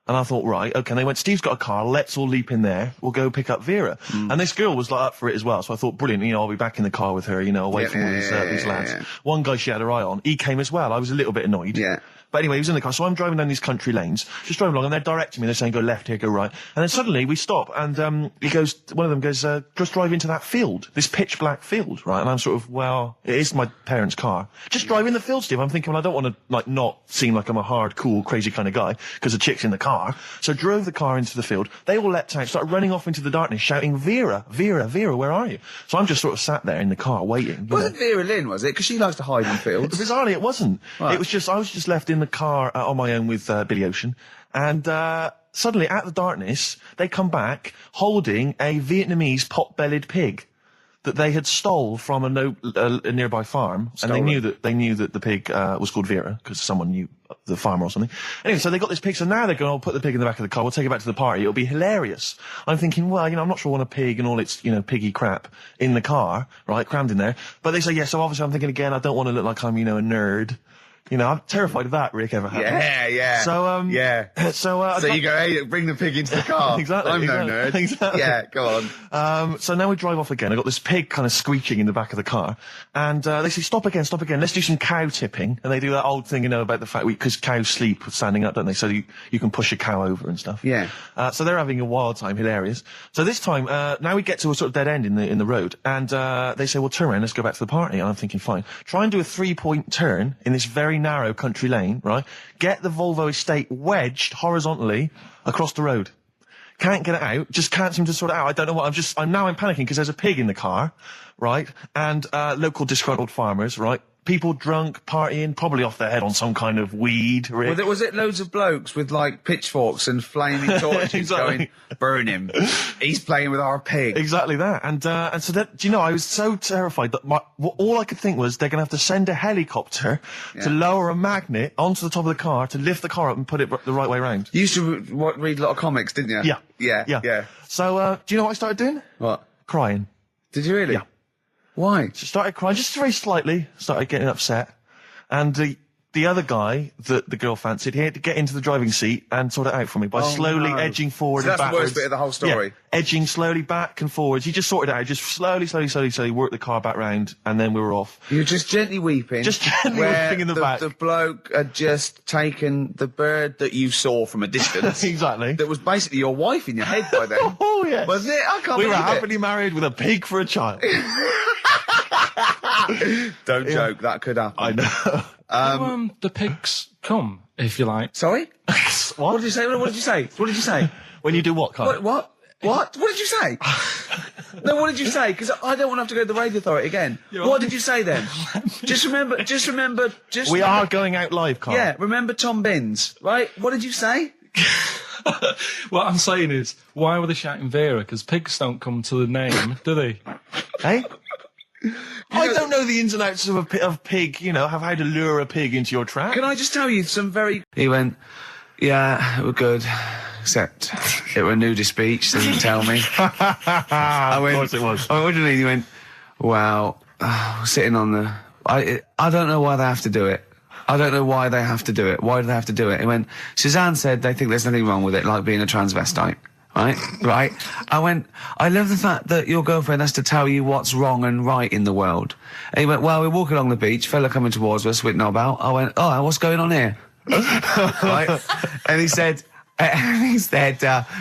And I thought, right, okay. And they went, Steve's got a car, let's all leap in there, we'll go pick up Vera. And this girl was like up for it as well, so I thought, brilliant, I'll be back in the car with her, away from all these lads. Yeah. One guy she had her eye on, he came as well, I was a little bit annoyed. Yeah. But anyway, he was in the car, so I'm driving down these country lanes, just driving along, and they're directing me, they're saying, go left here, go right. And then suddenly we stop, and one of them goes, just drive into that field, this pitch black field, right? And I'm sort of, well, it is my parents' car. Just drive in the field, Steve. I'm thinking, well, I don't want to, not seem like I'm a hard, cool, crazy kind of guy, because the chick's in the car. So drove the car into the field. They all leapt out, started running off into the darkness, shouting, Vera, Vera, Vera, where are you? So I'm just sort of sat there in the car waiting. Wasn't Vera Lynn, was it? Because she likes to hide in fields. Bizarrely, it wasn't. Right. It was just, I was just left in the car on my own with Billy Ocean, and suddenly, at the darkness, they come back holding a Vietnamese pot-bellied pig that they had stole from a nearby farm, and they knew that the pig was called Vera because someone knew the farmer or something. Anyway, so they got this pig, so now they're going, I'll put the pig in the back of the car, we'll take it back to the party, it'll be hilarious. I'm thinking, well, I'm not sure I want a pig and all its, piggy crap in the car, right, crammed in there. But they say, yeah, so obviously I'm thinking again, I don't want to look like I'm, a nerd. I'm terrified of that, Rick, ever happened. Yeah. So, So you go, hey, bring the pig into the car. Exactly. I'm no nerd. Exactly. Yeah, go on. So now we drive off again. I got this pig kind of squeaking in the back of the car. And, they say, stop again. Let's do some cow tipping. And they do that old thing, about the fact because cows sleep standing up, don't they? So you can push a cow over and stuff. Yeah. So they're having a wild time, hilarious. So this time, now we get to a sort of dead end in the road. And, they say, well, turn around, let's go back to the party. And I'm thinking, fine. Try and do a 3-point turn in this very narrow country lane, right? Get the Volvo estate wedged horizontally across the road. Can't get it out. Just can't seem to sort it out. I don't know what. I'm panicking because there's a pig in the car, right? And local disgruntled farmers, right? people drunk, partying, probably off their head on some kind of weed. Rick. Was it loads of blokes with, like, pitchfocks and flaming torches Exactly. going, burn him. He's playing with our pig. Exactly that. And so that, do you know, I was so terrified that all I could think was they're going to have to send a helicopter to lower a magnet onto the top of the car to lift the car up and put it the right way round. You used to read a lot of comics, didn't you? Yeah. Yeah. So, do you know what I started doing? What? Crying. Did you really? Yeah. Why? She started crying, just very slightly, started getting upset. And the other guy that the girl fancied, he had to get into the driving seat and sort it out for me by slowly edging forward So and that's the backwards. worst bit of the whole story. Yeah, edging slowly back and forwards. He just sorted it out, just slowly worked the car back round, and then we were off. You were just gently weeping. Just gently where weeping in the back. The bloke had just taken the bird that you saw from a distance. Exactly. That was basically your wife in your head by then. Oh, yes. Was it? I can't We believe were it. happily married with a pig for a child. Don't joke, that could happen. I know. The pigs come, if you like. Sorry? What did you say? What did you say? What did you say? When you do what, Karl? What? What did you say? No, what did you say? Because I don't want to have to go to the radio authority again. What did you say then? Just remember. We are going out live, Karl. Yeah, remember Tom Binns, right? What did you say? What I'm saying is, why were they shouting Vera? Because pigs don't come to the name, do they? Hey? I don't know the ins and outs of pig, of how to lure a pig into your trap. Can I just tell you some very... He went, yeah, it was good, except it were nudist speech, so you tell me. Of course it was. I went, what do you mean? He went, wow, sitting on the... I don't know why they have to do it. I don't know why they have to do it. Why do they have to do it? He went, Suzanne said they think there's nothing wrong with it, like being a transvestite. Right. I went, I love the fact that your girlfriend has to tell you what's wrong and right in the world. And he went, well, we're walking along the beach, fella coming towards us with knob out. I went, oh, what's going on here? Right. And he said, and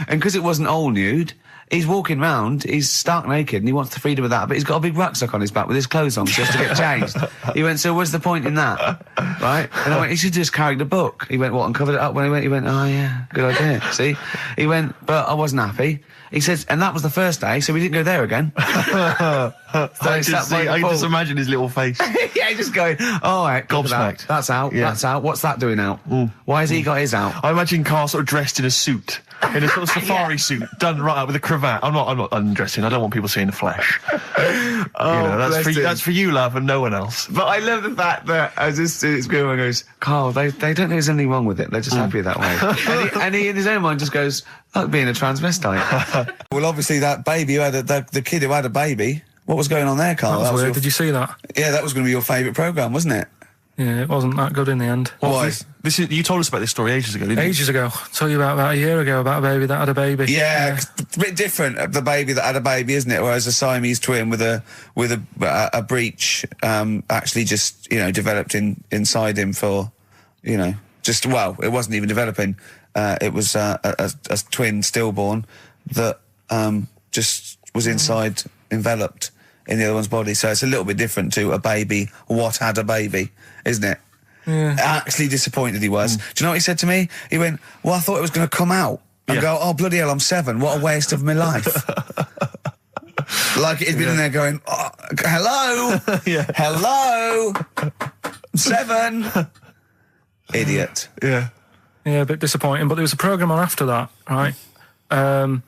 because it wasn't all nude, he's walking round, he's stark naked, and he wants the freedom of that, but he's got a big rucksack on his back with his clothes on just to get changed. He went, so what's the point in that? Right? And I went, he should just carried a book. He went, what, and covered it up when he went, oh yeah, good idea. See? He went, but I wasn't happy. He says, and that was the first day, so we didn't go there again. I can just imagine his little face. Yeah, just going, all right, gobsmacked. That's out, Yeah. that's out. What's that doing out? Why has he got his out? I imagine Karl sort of dressed in a suit, in a sort of safari suit, done right up with a cravat. I'm not undressing. I don't want people seeing the flesh. That's for you, love, and no one else. But I love the fact that as this girl goes, Karl, they don't think there's anything wrong with it. They're just happy that way. and he in his own mind just goes, like being a transvestite. Well, obviously that baby who had the kid who had a baby. What was going on there, Karl? That was weird. Did you see that? Yeah, that was going to be your favourite programme, wasn't it? Yeah, it wasn't that good in the end. Why? You told us about this story ages ago, didn't you? Ages ago. I told you about a year ago about a baby that had a baby. Yeah, it's a bit different. The baby that had a baby, isn't it? Whereas a Siamese twin with a breech actually just developed inside him for it wasn't even developing. It was a twin stillborn that just was enveloped in the other one's body. So it's a little bit different to a baby what had a baby, isn't it? Yeah. Actually disappointed he was. Do you know what he said to me? He went, well, I thought it was going to come out and go, oh, bloody hell, I'm 7. What a waste of my life. Like he'd been in there going, oh, hello, hello, 7. Idiot. Yeah. Yeah, a bit disappointing. But there was a programme on after that, right? At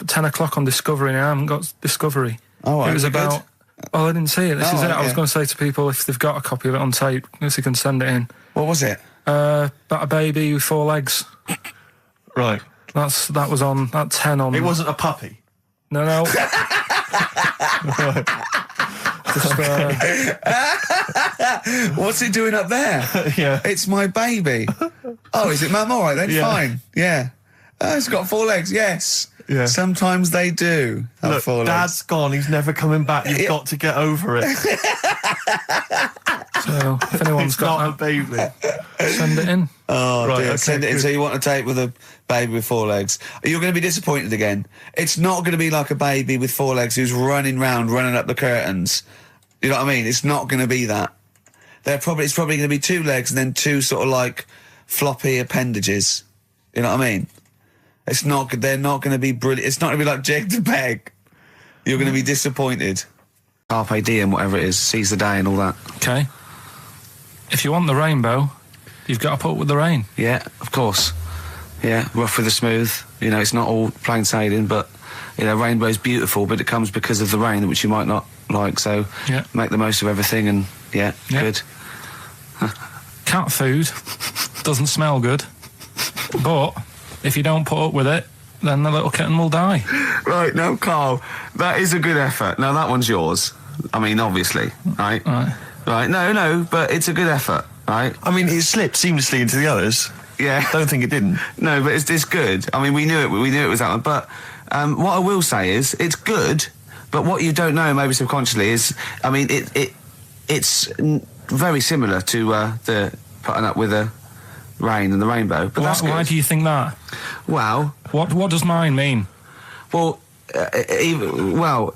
10 o'clock on Discovery, and I haven't got Discovery. Oh, right. It was about... Good? Oh, I didn't see it. This is it. I was yeah. going to say to people, if they've got a copy of it on tape, if they can send it in. What was it? About a baby with 4 legs. Right. That was on at 10 on... It wasn't a puppy. No. Just, What's it doing up there? Yeah. It's my baby. Oh, is it, Mum? All right then, Yeah. fine. Yeah. Oh, it's got 4 legs, yes. Yeah. Sometimes they do have Look, 4 legs. Dad's gone. He's never coming back. You've got to get over it. so, if anyone's It's not a got baby. that, send it in. Oh, Right, dear. okay, Send it in. good. So you want to tape with a baby with 4 legs. You're going to be disappointed again. It's not going to be like a baby with 4 legs who's running up the curtains. You know what I mean? It's not going to be that. It's probably going to be 2 legs and then 2 sort of like floppy appendages. You know what I mean? They're not going to be brilliant. It's not going to be like Jake the Peg. You're going to be disappointed. Carpe diem, whatever it is, seize the day and all that. Okay. If you want the rainbow, you've got to put up with the rain. Yeah, of course. Yeah, rough with the smooth. You know, it's not all plain sailing, but, you know, rainbow's beautiful, but it comes because of the rain, which you might not like, so make the most of everything and, good. Cat food doesn't smell good, but if you don't put up with it, then the little kitten will die. Right, no, Carl, that is a good effort. Now, that one's yours. I mean, obviously, right? Right, no, but it's a good effort, right? I mean, it slipped seamlessly into the others. Yeah. Don't think it didn't. No, but it's good. I mean, we knew it was that one. But what I will say is, it's good, but what you don't know, maybe subconsciously, is, I mean, it's very similar to the putting up with the rain and the rainbow. But that's good. Why do you think that? Well... What does mine mean? Well,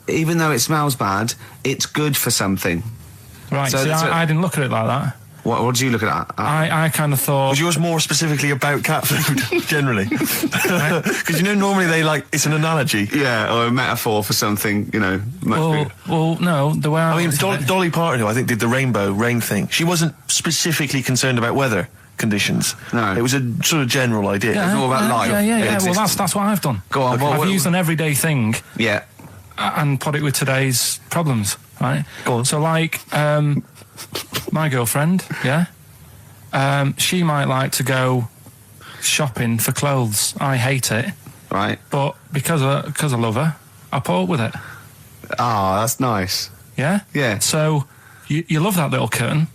even though it smells bad, it's good for something. Right, so I didn't look at it like that. What do you look at? I kind of thought... Was yours more specifically about cat food, generally? Because, you know, normally it's an analogy. Yeah, or a metaphor for something, you know. Well, no, the way I mean, Dolly Parton, who I think did the rain thing, she wasn't specifically concerned about weather conditions. No. It was a sort of general idea. Yeah, it was all about life. Yeah. Well, that's what I've done. Go on. Okay. I've used an everyday thing. Yeah. And put it with today's problems, right? Go on. So, like, my girlfriend, she might like to go shopping for clothes. I hate it. Right. But because I love her, I put up with it. Ah, that's nice. Yeah? Yeah. So, you love that little kitten.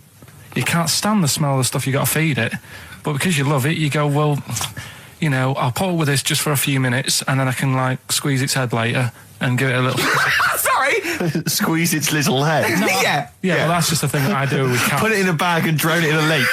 You can't stand the smell of the stuff, you got to feed it. But because you love it, you go, well, you know, I'll put up with this just for a few minutes and then I can, like, squeeze its head later and give it a little... Sorry! Squeeze its little head. No, yeah. Well, that's just the thing that I do with cats. Put it in a bag and drown it in a lake.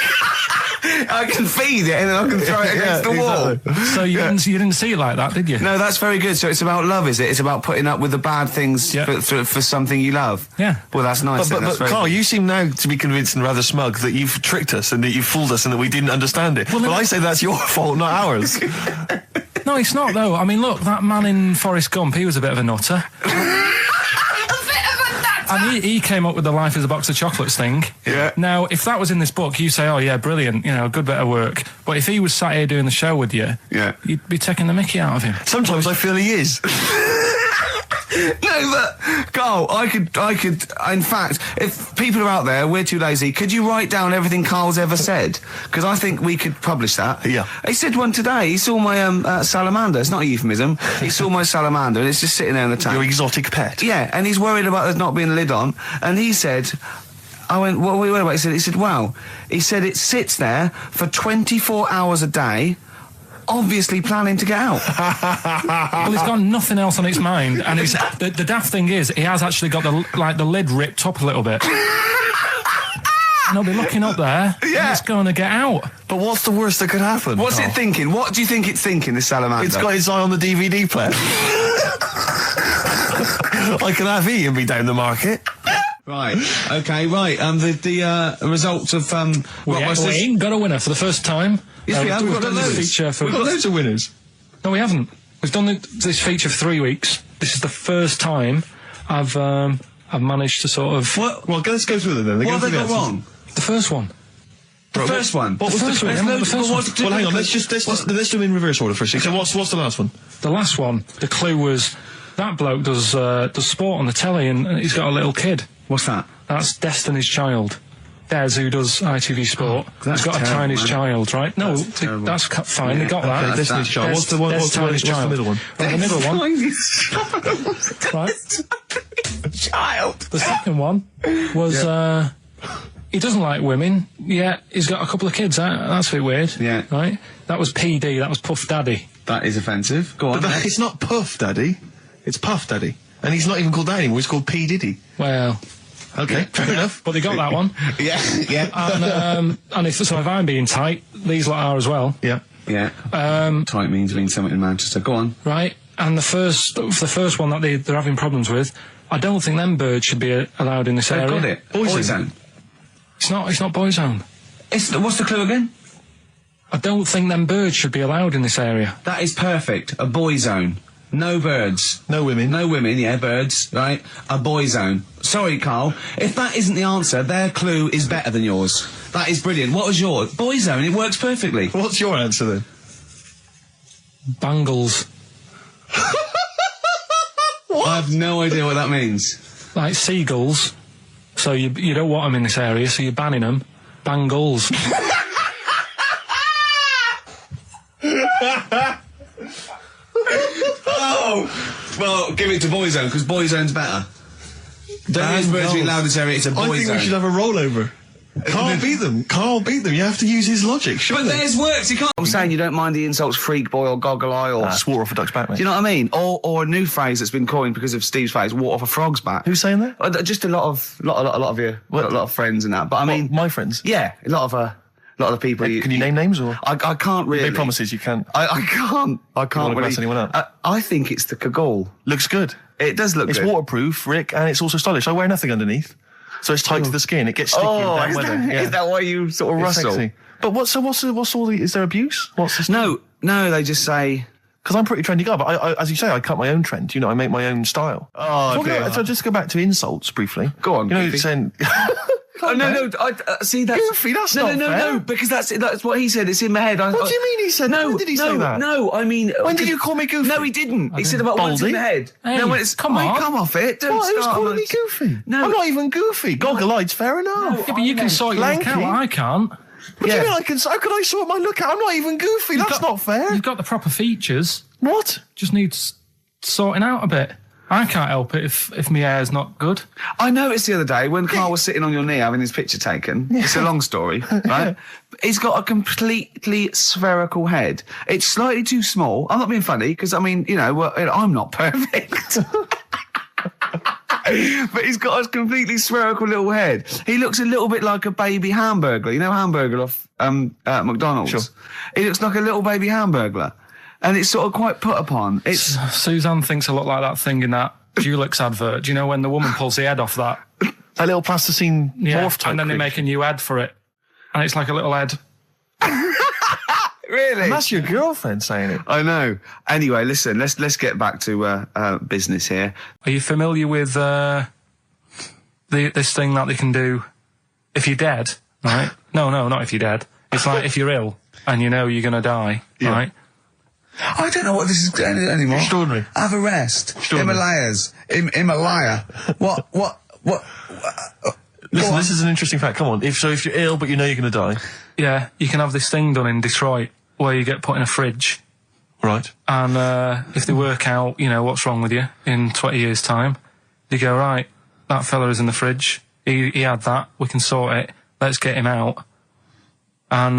I can feed it and then I can throw it against the wall. Exactly. So you didn't see it like that, did you? No, that's very good. So it's about love, is it? It's about putting up with the bad things for something you love. Yeah. Well, that's nice. But Karl, you seem now to be convinced and rather smug that you've tricked us and that you've fooled us and that we didn't understand it. Well, I say that's your fault, not ours. No, it's not, though. I mean, look, that man in Forrest Gump, he was a bit of a nutter. And he came up with the life is a box of chocolates thing. Yeah. Now, if that was in this book, you say, oh, yeah, brilliant, you know, good bit of work. But if he was sat here doing the show with you, you'd be taking the mickey out of him. Sometimes I feel he is. No, but Karl, I could. In fact, if people are out there, we're too lazy. Could you write down everything Karl's ever said? Because I think we could publish that. Yeah. He said one today. He saw my salamander. It's not a euphemism. He saw my salamander, and it's just sitting there in the tank. Your exotic pet. Yeah, and he's worried about there not being a lid on. And he said, I went, what are you worried about? He said, wow. He said it sits there for 24 hours a day. Obviously planning to get out. Well, he's got nothing else on its mind, and the daft thing is, he has actually got the lid ripped up a little bit. And he'll be looking up there, and it's going to get out. But what's the worst that could happen? What's it thinking? What do you think it's thinking, this salamander? It's got its eye on the DVD player. I can have Ian be down the market. Right. Okay. Right. The results of We ain't got a winner for the first time. Yes, we have. We've got loads. We've got loads of winners. No, we haven't. We've done this feature for 3 weeks. This is the first time I've managed to sort of. Well, let's go through them then. What have they got wrong? The first one. The first one. What was the first one? Well, hang on. Let's do them in reverse order first. So what's the last one? The last one. The clue was that bloke does sport on the telly and he's got a little kid. What's that? That's Destiny's Child. Des, who does ITV Sport, has got a Tiny's Child, right? No, that's fine. They got that. Okay, Destiny's Child. What's the middle one? Right, the middle one. Right. Child. The second one was he doesn't like women. Yeah, he's got a couple of kids. That's a bit weird. Yeah. Right. That was PD. That was Puff Daddy. That is offensive. Go on. But it's not Puff Daddy. It's Puff Daddy. And he's not even called that anymore. He's called P Diddy. Well. Okay, fair enough. But they got that one. Yeah. And if I'm being tight, these lot are as well. Yeah. Yeah. Tight means something in Manchester. Go on. Right. And the first one that they're having problems with, I don't think them birds should be allowed in this area. They've got it. Boyzone. It's not Boyzone. What's the clue again? I don't think them birds should be allowed in this area. That is perfect. A boyzone. no birds. No women. No women, yeah, birds, right? A boy zone. Sorry, Carl. If that isn't the answer, their clue is better than yours. That is brilliant. What was yours? Boy zone, it works perfectly. What's your answer then? Bangles. I have no idea what that means. Like seagulls. So you don't want them in this area, so you're banning them. Bangles. Oh! Well, give it to boy zone, because boy zone's better. Don't use birds being loud in this area, it's a boy zone. I think we should have a rollover. Carl beat them. Carl beat them. You have to use his logic, surely. But theirs works, you can't... I'm saying you don't mind the insults freak boy or goggle eye or... That's water off a duck's back, mate. Do you know what I mean? Or a new phrase that's been coined because of Steve's face, water off a frog's back. Who's saying that? Just a lot of your, a lot of friends and that. But I mean... My friends? Yeah, a lot of the people... Can you name names, or...? I can't really... Make promises, you can't. I can't wanna really... grass anyone up? I think it's the cagole. Looks good. It does look It's good. waterproof, Rick, and it's also stylish. I wear nothing underneath. So it's tight to the skin. It gets sticky in bad weather. Is that why you sort of It's rustle? sexy. But what's all the... Is there abuse? What's this? No, they just say... Because I'm a pretty trendy guy, but I, as you say, I cut my own trend. You know, I make my own style. Oh, dear. So just go back to insults briefly. Go on, You know, Goofy. saying... Oh, no, see, that's... Goofy, that's no, not no, fair. no, because that's what he said. It's in my head. What do you mean he said that? No, When did he say that? No, I mean... When did you call me Goofy? No, he didn't. He said about what's in Baldy? my head. Hey, no, when it's... come on. Come off it. Don't What? Who's start calling on me it. Goofy? No. I'm not even goofy. Goggle-eyed's fair enough. Yeah, but you can sort your Lanky. look out. I can't. What do you mean I can... How could I sort my look out? I'm not even goofy. That's not fair. You've got the proper features. What? Just needs sorting out a bit. I can't help it if my hair's not good. I noticed the other day when Karl was sitting on your knee having his picture taken. It's a long story, right? He's got a completely spherical head. It's slightly too small. I'm not being funny because I mean, I'm not perfect. But he's got a completely spherical little head. He looks a little bit like a baby hamburger. You know, hamburger off McDonald's. Sure. He looks like a little baby hamburger. And it's sort of quite put upon. It's Suzanne thinks I look like that thing in that Dulux advert. Do you know when the woman pulls the head off that? That little plasticine morph type and then they creature. make a new head for it. And it's like a little head. really. And that's your girlfriend saying it. I know. Anyway, listen. Let's get back to business here. Are you familiar with this thing that they can do if you're dead, right? No, not if you're dead. It's like if you're ill and you know you're going to die, right? I don't know what this is anymore. Extraordinary. Have a rest. Extraordinary. Himalayas. Himalaya. What? Listen, this is an interesting fact. Come on. If you're ill but you know you're going to die. Yeah, you can have this thing done in Detroit where you get put in a fridge. Right. And if they work out, what's wrong with you in 20 years' time, they go, right, that fella is in the fridge. He had that. We can sort it. Let's get him out. And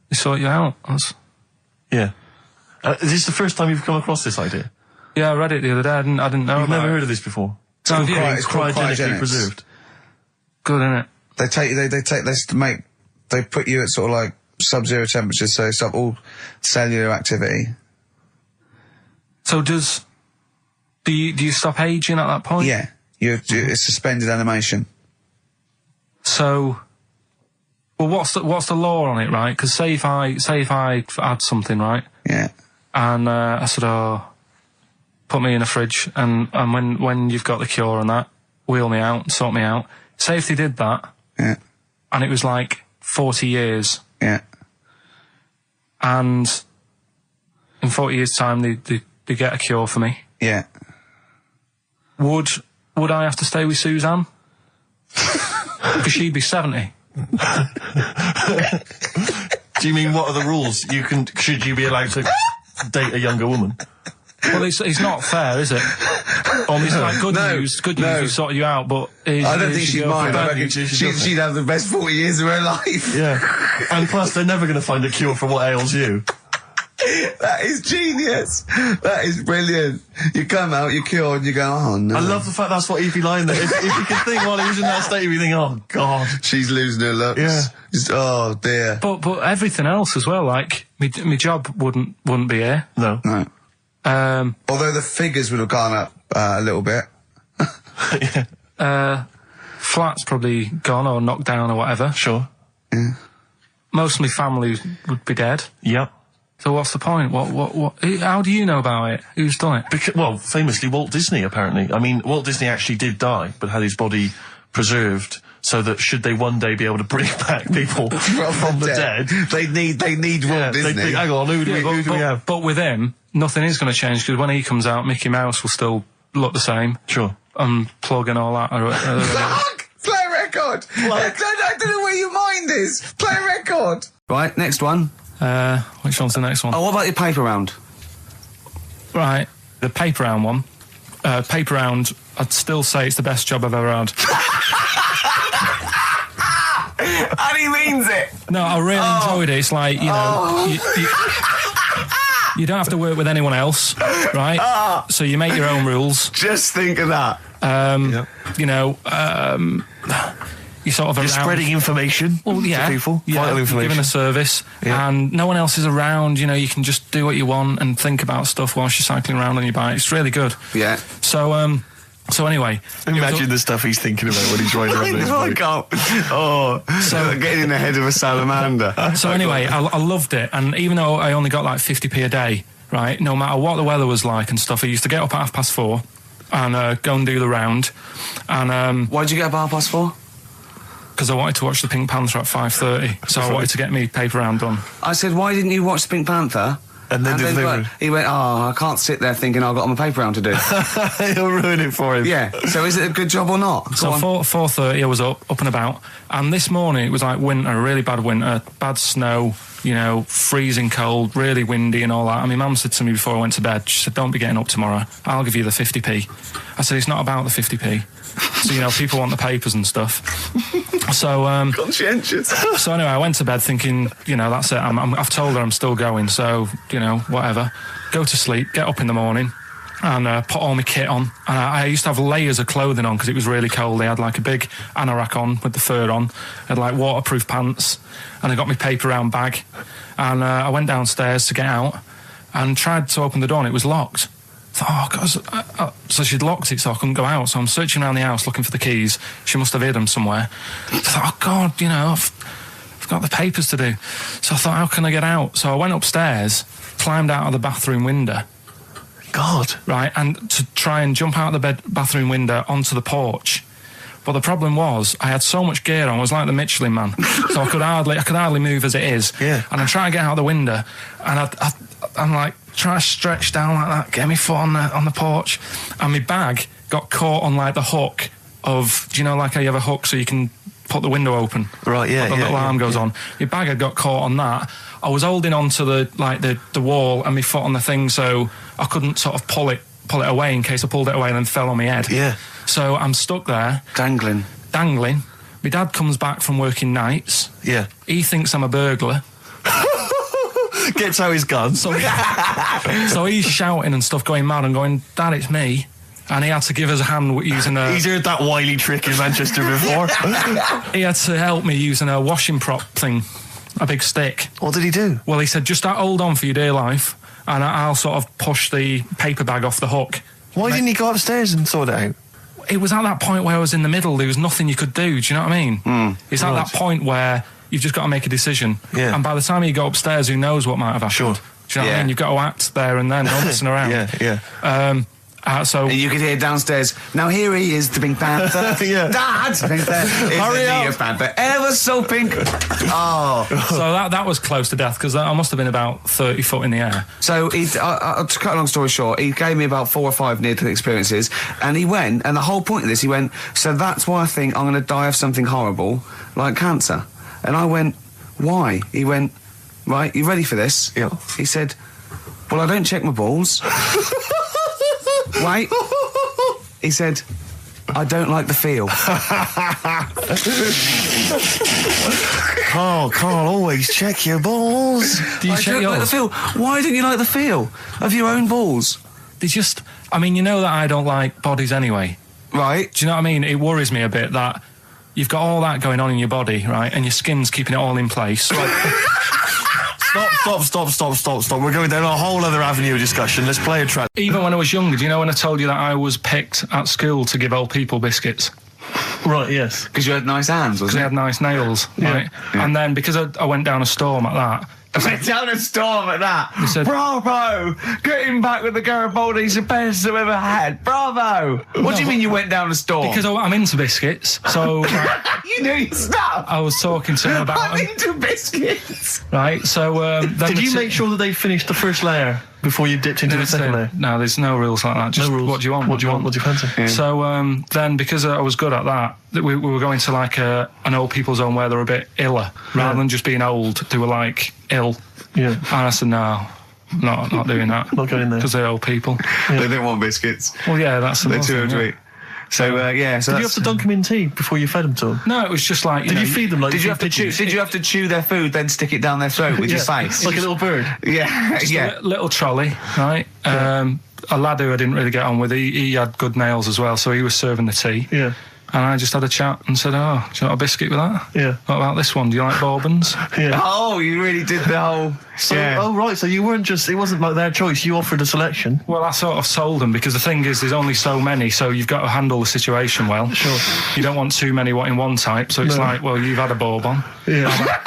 they sort you out. Yeah. Is this the first time you've come across this idea? Yeah, I read it the other day. I didn't know You've about never it. heard of this before? It's called It's cryogenically cryogenically preserved. Good, isn't it? They take this to make. They put you at sort of like sub-zero temperatures, so stop all cellular activity. So do you stop aging at that point? Yeah, it's suspended animation. So, well, what's the law on it, right? Because say if I had something, right? Yeah. And I said, put me in a fridge, and when you've got the cure and that, wheel me out, sort me out. Say if they did that, Yeah. and it was like 40 years, Yeah. and in 40 years' time they get a cure for me. Yeah. Would I have to stay with Suzanne? Because she'd be 70. Do you mean what are the rules? Should you be allowed to date a younger woman? Well, it's not fair, is it? It's like good news, we sorted you out, but... I don't think she'd mind. I reckon she'd have the best 40 years of her life. Yeah. And plus, they're never going to find a cure for what ails you. That is genius. That is brilliant. You come out, you're cured, and you go, oh no. I love the fact that's what he'd be lying there. If you could think while he was in that state, you'd be thinking, oh God. She's losing her looks. Yeah. Just, oh dear. But everything else as well, like, my job wouldn't be here. No. No. Although the figures would have gone up a little bit. Flat's probably gone or knocked down or whatever. Sure. Yeah. Most of my family would be dead. Yep. So what's the point? What? How do you know about it? Who's done it? Well, famously Walt Disney, apparently. I mean, Walt Disney actually did die, but had his body preserved so that should they one day be able to bring back people from the dead, they need Walt Disney. Hang on, who do we have? But with him, nothing is going to change, because when he comes out, Mickey Mouse will still look the same. Sure. Unplug and all that. Play a record. I don't know where your mind is. Play a record. Right, next one. Which one's the next one? Oh, what about your paper round? Right, the paper round one. Paper round, I'd still say it's the best job I've ever had. And he means it. No, I really enjoyed it. It's like, you know, you don't have to work with anyone else, right? So you make your own rules. Just think of that. You know, you sort of You're spreading information to people, vital information. You're giving a service, and no one else is around. You know, you can just do what you want and think about stuff whilst you're cycling around on your bike. It's really good. Yeah. So anyway, imagine the stuff he's thinking about when he's riding around his bike. So getting in the head of a salamander. So anyway, I loved it, and even though I only got like 50p a day, right? No matter what the weather was like and stuff, I used to get up at 4:30 and go and do the round. And why'd you get up at 4:30? Because I wanted to watch the Pink Panther at 5:30, so I wanted to get me paper round done. I said, why didn't you watch the Pink Panther? And then he went, I can't sit there thinking I've got my paper round to do. You'll ruin it for him. Yeah. So is it a good job or not? So 4:30 I was up and about, and this morning it was like winter, really bad winter, bad snow, you know, freezing cold, really windy and all that. And my mum said to me before I went to bed, she said, don't be getting up tomorrow, I'll give you the 50p. I said, it's not about the 50p. So, you know, people want the papers and stuff. So, conscientious. So anyway, I went to bed thinking, you know, that's it. I've told her I'm still going, so, you know, whatever. Go to sleep, get up in the morning, and put all my kit on. And I used to have layers of clothing on because it was really cold. They had like a big anorak on with the fur on. I had like waterproof pants, and I got my paper round bag. And I went downstairs to get out and tried to open the door, and it was locked. I thought, oh, God. So she'd locked it so I couldn't go out. So I'm searching around the house looking for the keys. She must have hid them somewhere. I thought, oh, God, you know, I've got the papers to do. So I thought, how can I get out? So I went upstairs, climbed out of the bathroom window. God. Right, and to try and jump out of the bathroom window onto the porch. But the problem was, I had so much gear on, I was like the Michelin Man. So I could hardly move as it is. Yeah. And I try to get out the window, and I'm like, try to stretch down like that, get my foot on the porch, and my bag got caught on like the hook of, do you know, like how you have a hook so you can put the window open? Right, yeah. The little arm goes on. My bag had got caught on that. I was holding on to the wall and my foot on the thing, so I couldn't sort of pull it away in case I pulled it away and then fell on my head. Yeah. So I'm stuck there. Dangling. My dad comes back from working nights. Yeah. He thinks I'm a burglar. Gets out his gun. So he's shouting and stuff, going mad and going, Dad, it's me. And he had to give us a hand using a... He's heard that wily trick in Manchester before. He had to help me using a washing prop thing, a big stick. What did he do? Well, he said, just hold on for your dear life, and I'll sort of push the paper bag off the hook. Why didn't he go upstairs and sort it out? It was at that point where I was in the middle. There was nothing you could do. Do you know what I mean? It's at that point where you've just got to make a decision. Yeah. And by the time you go upstairs, who knows what might have happened? Sure. Do you know what I mean? You've got to act there and then, not messing around. Yeah. So and you could hear downstairs, now here he is, the Pink Panther. Yeah. Dad! Hurry up! Panther, ever so pink. Oh. So that was close to death, because I must have been about 30 foot in the air. So, to cut a long story short, he gave me about 4 or 5 near-death experiences, and he went, and the whole point of this, he went, so that's why I think I'm going to die of something horrible, like cancer. And I went, why? He went, right, you ready for this? Yeah. He said, well, I don't check my balls. Wait. He said, I don't like the feel. Karl, always check your balls. Do you I check don't like the yours? feel. Why don't you like the feel of your own balls? They just... I mean, you know that I don't like bodies anyway. Right. Do you know what I mean? It worries me a bit that you've got all that going on in your body, right, and your skin's keeping it all in place. Stop. We're going down a whole other avenue of discussion. Let's play a track. Even when I was younger, do you know when I told you that I was picked at school to give old people biscuits? Right, yes. Because you had nice hands, Because wasn't they it? had nice nails, right? Yeah. And then because I went down a storm like that, Went down a storm at that. They said, Bravo! Getting back with the Garibaldi's the best I've ever had. Bravo! What do you mean you went down a storm? because I'm into biscuits, so you knew your stuff. I was talking to him about I'm them, into biscuits. right? So then Did you make sure that they finished the first layer before you dipped into the second layer? No, there's no rules like that. Just No rules. what do you want? What do you want? What do you fancy? Yeah. So then, because I was good at that, we were going to like an old people's home where they were a bit iller, rather than just being old. They were like ill, Yeah. and I said no, not doing that. Not going there. Because they're old people. They didn't want biscuits. Well, yeah, that's the They're most too thing, old to yeah. eat. So yeah. So Did you have to dunk them in tea before you fed them to them? No, it was just like Did you feed them like? Did you feed have to chew? pigeons? Did you have to chew their food, then stick it down their throat with your face? like a little bird? Yeah, yeah. little trolley, right? A lad who I didn't really get on with, he had good nails as well, so he was serving the tea. Yeah. And I just had a chat and said, oh, do you want a biscuit with that? Yeah. What about this one? Do you like bourbons? Yeah. Oh, you really did the whole. So, yeah. oh right, so you weren't just, it wasn't like their choice, you offered a selection. Well, I sort of sold them because the thing is there's only so many, so you've got to handle the situation well. Sure. You don't want too many in one type, so it's No. like, well, you've had a bourbon. Yeah.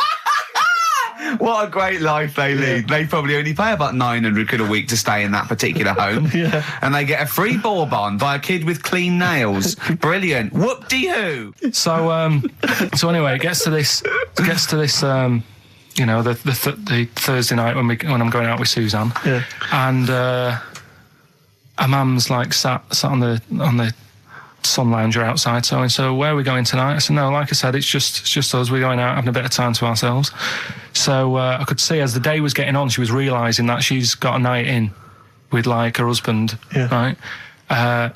What a great life they lead. They probably only pay about 900 quid a week to stay in that particular home. Yeah. And they get a free bourbon by a kid with clean nails. Brilliant. Whoop-de-hoo. So anyway, it gets to this, you know, the Thursday night when I'm going out with Suzanne. Yeah. And her mum's like sat on the sun lounger outside, so where are we going tonight? I said, no, like I said, it's just us. We're going out having a bit of time to ourselves. So I could see as the day was getting on, she was realising that she's got a night in with like her husband, Yeah. right? Her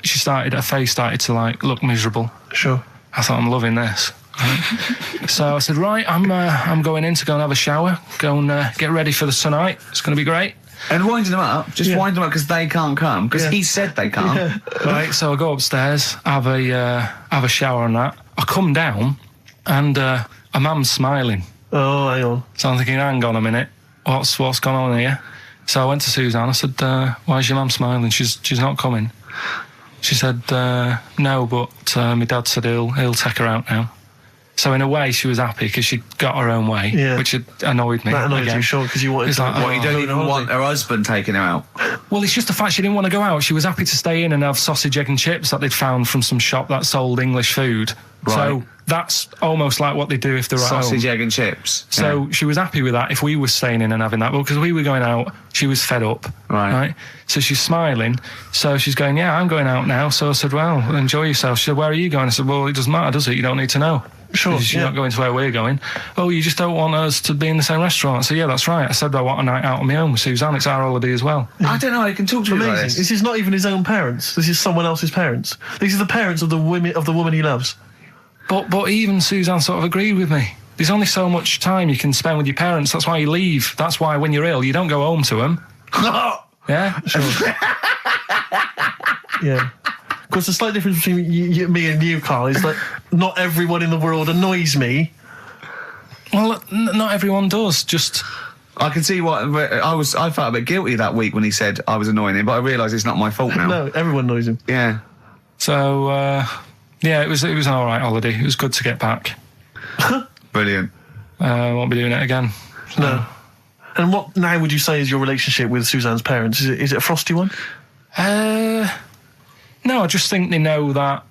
face started to like look miserable. Sure. I thought, I'm loving this. Right? So I said, right, I'm going in to go and have a shower, go and get ready for the tonight. It's going to be great. And winding them up. Just Yeah. wind them up because they can't come. Because Yeah. he said they can't. Yeah. Right, so I go upstairs, have a shower and that. I come down, and a mum's smiling. Oh, hang on. So I'm thinking, hang on a minute, what's gone on here? So I went to Suzanne. I said, why is your mum smiling? She's not coming. She said, no, but my dad said he'll take her out now. So in a way, she was happy because she got her own way, Yeah. which had annoyed me. That annoyed again. you, sure, because you wanted It's to... like, What, you don't go even on want holiday. her husband taking her out? Well, it's just the fact she didn't want to go out. She was happy to stay in and have sausage, egg and chips that they'd found from some shop that sold English food. Right. So that's almost like what they do if they're at Sausage, home. egg and chips. So she was happy with that if we were staying in and having that. Well, because we were going out, she was fed up. Right. So she's smiling. So she's going, yeah, I'm going out now. So I said, well, enjoy yourself. She said, where are you going? I said, well, it doesn't matter, does it? You don't need to know. Sure, She's yeah. not going to where we're going. Oh, you just don't want us to be in the same restaurant. I said, yeah, that's right. I said, I want a night out on my own with Suzanne. It's our holiday as well. I don't know. I can talk to you Amazing. about This this. is not even his own parents. This is someone else's parents. These are the parents of the woman he loves. But even Suzanne sort of agreed with me. There's only so much time you can spend with your parents. That's why you leave. That's why when you're ill, you don't go home to them. Yeah? Sure. Yeah. Of course, the slight difference between me and you, Karl, is that not everyone in the world annoys me. Well, not everyone does. Just... I can see what I felt a bit guilty that week when he said I was annoying him, but I realise it's not my fault now. No, everyone annoys him. Yeah. So, yeah, it was an all right holiday. It was good to get back. Brilliant. Won't be doing it again. No. And what now would you say is your relationship with Suzanne's parents? Is it a frosty one? No, I just think they know that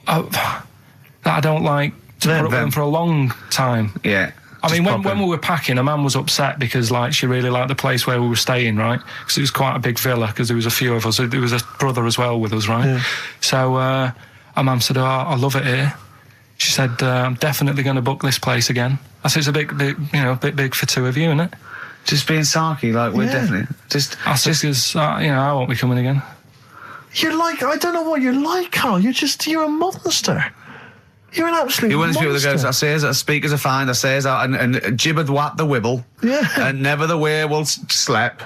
I don't like to put up with them for a long time. Yeah. I mean, Just when we were packing, a man was upset because, like, she really liked the place where we were staying, right? Because it was quite a big villa, because there was a few of us. There was a brother as well with us, right? Yeah. So, our mum said, oh, I love it here. She said, I'm definitely going to book this place again. I said, it's a bit big for two of you, isn't it? Just being sarky, like we're Yeah. definitely just. I said, because, I won't be coming again. You're like, I don't know what you're like, Karl. You're a monster. You're an absolute You're one of those people that monster. goes, I say as speakers are fine, I say as and gibbered what the wibble, Yeah. and never the way will slep.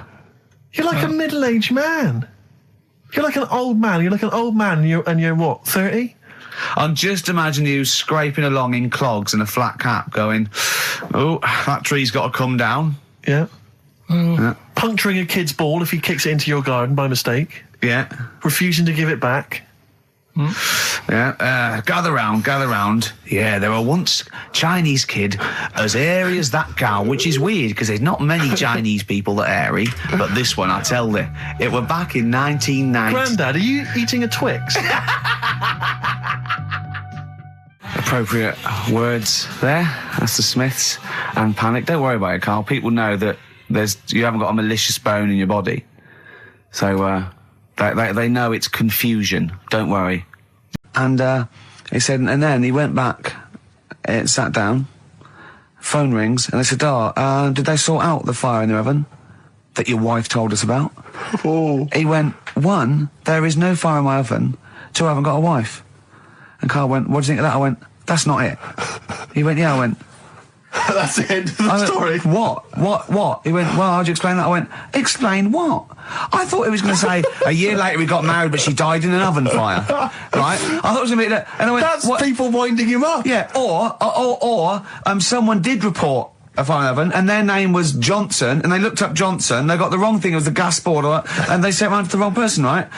You're like a middle-aged man. You're like an old man. You're like an old man and you're what, 30? I'm just imagining you scraping along in clogs and a flat cap going, oh, that tree's got to come down. Yeah. Yeah. Puncturing a kid's ball if he kicks it into your garden by mistake. Yeah. Refusing to give it back. Yeah, gather round. Yeah, there were once Chinese kid as hairy as that cow, which is weird because there's not many Chinese people that hairy, but this one, I tell you, it were back in 1990. Grandad, are you eating a Twix? Appropriate words there. That's the Smiths and Panic. Don't worry about it, Karl. People know that you haven't got a malicious bone in your body, so they know it's confusion. Don't worry. And he said, and then he went back, sat down. Phone rings, and they said, did they sort out the fire in the oven that your wife told us about? Oh. He went, 1, there is no fire in my oven. 2, I haven't got a wife. And Karl went, what do you think of that? I went, that's not it. He went, yeah. I went, that's the end of the story. What? He went, well, how'd you explain that? I went, explain what? I thought he was going to say, a year later we got married, but she died in an oven fire. Right? I thought it was going to be that. And I went, that's what? People winding him up. Yeah, or someone did report a fire oven, and their name was Johnson, and they looked up Johnson, they got the wrong thing, it was the gas board, and they sent around to the wrong person, right?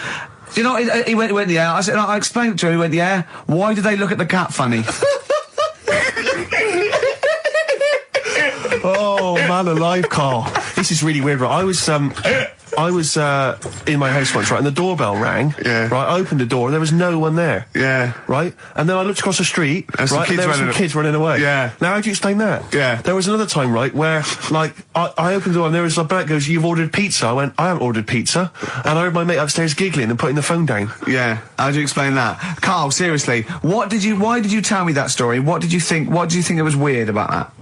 You know, he went, yeah. I said, I explained it to him, he went, yeah. Why did they look at the cat funny? Oh, man alive, Karl. This is really weird, right? I was in my house once, right, and the doorbell rang. Yeah. Right, I opened the door and there was no one there. Yeah. Right? And then I looked across the street, There's some right, kids and there were some running kids running away. Yeah. Now, how do you explain that? Yeah. There was another time, right, where, like, I opened the door and there was a bloke goes, you've ordered pizza. I went, I haven't ordered pizza. And I heard my mate upstairs giggling and putting the phone down. Yeah. How do you explain that? Karl, seriously, why did you tell me that story? What did you think it was weird about that?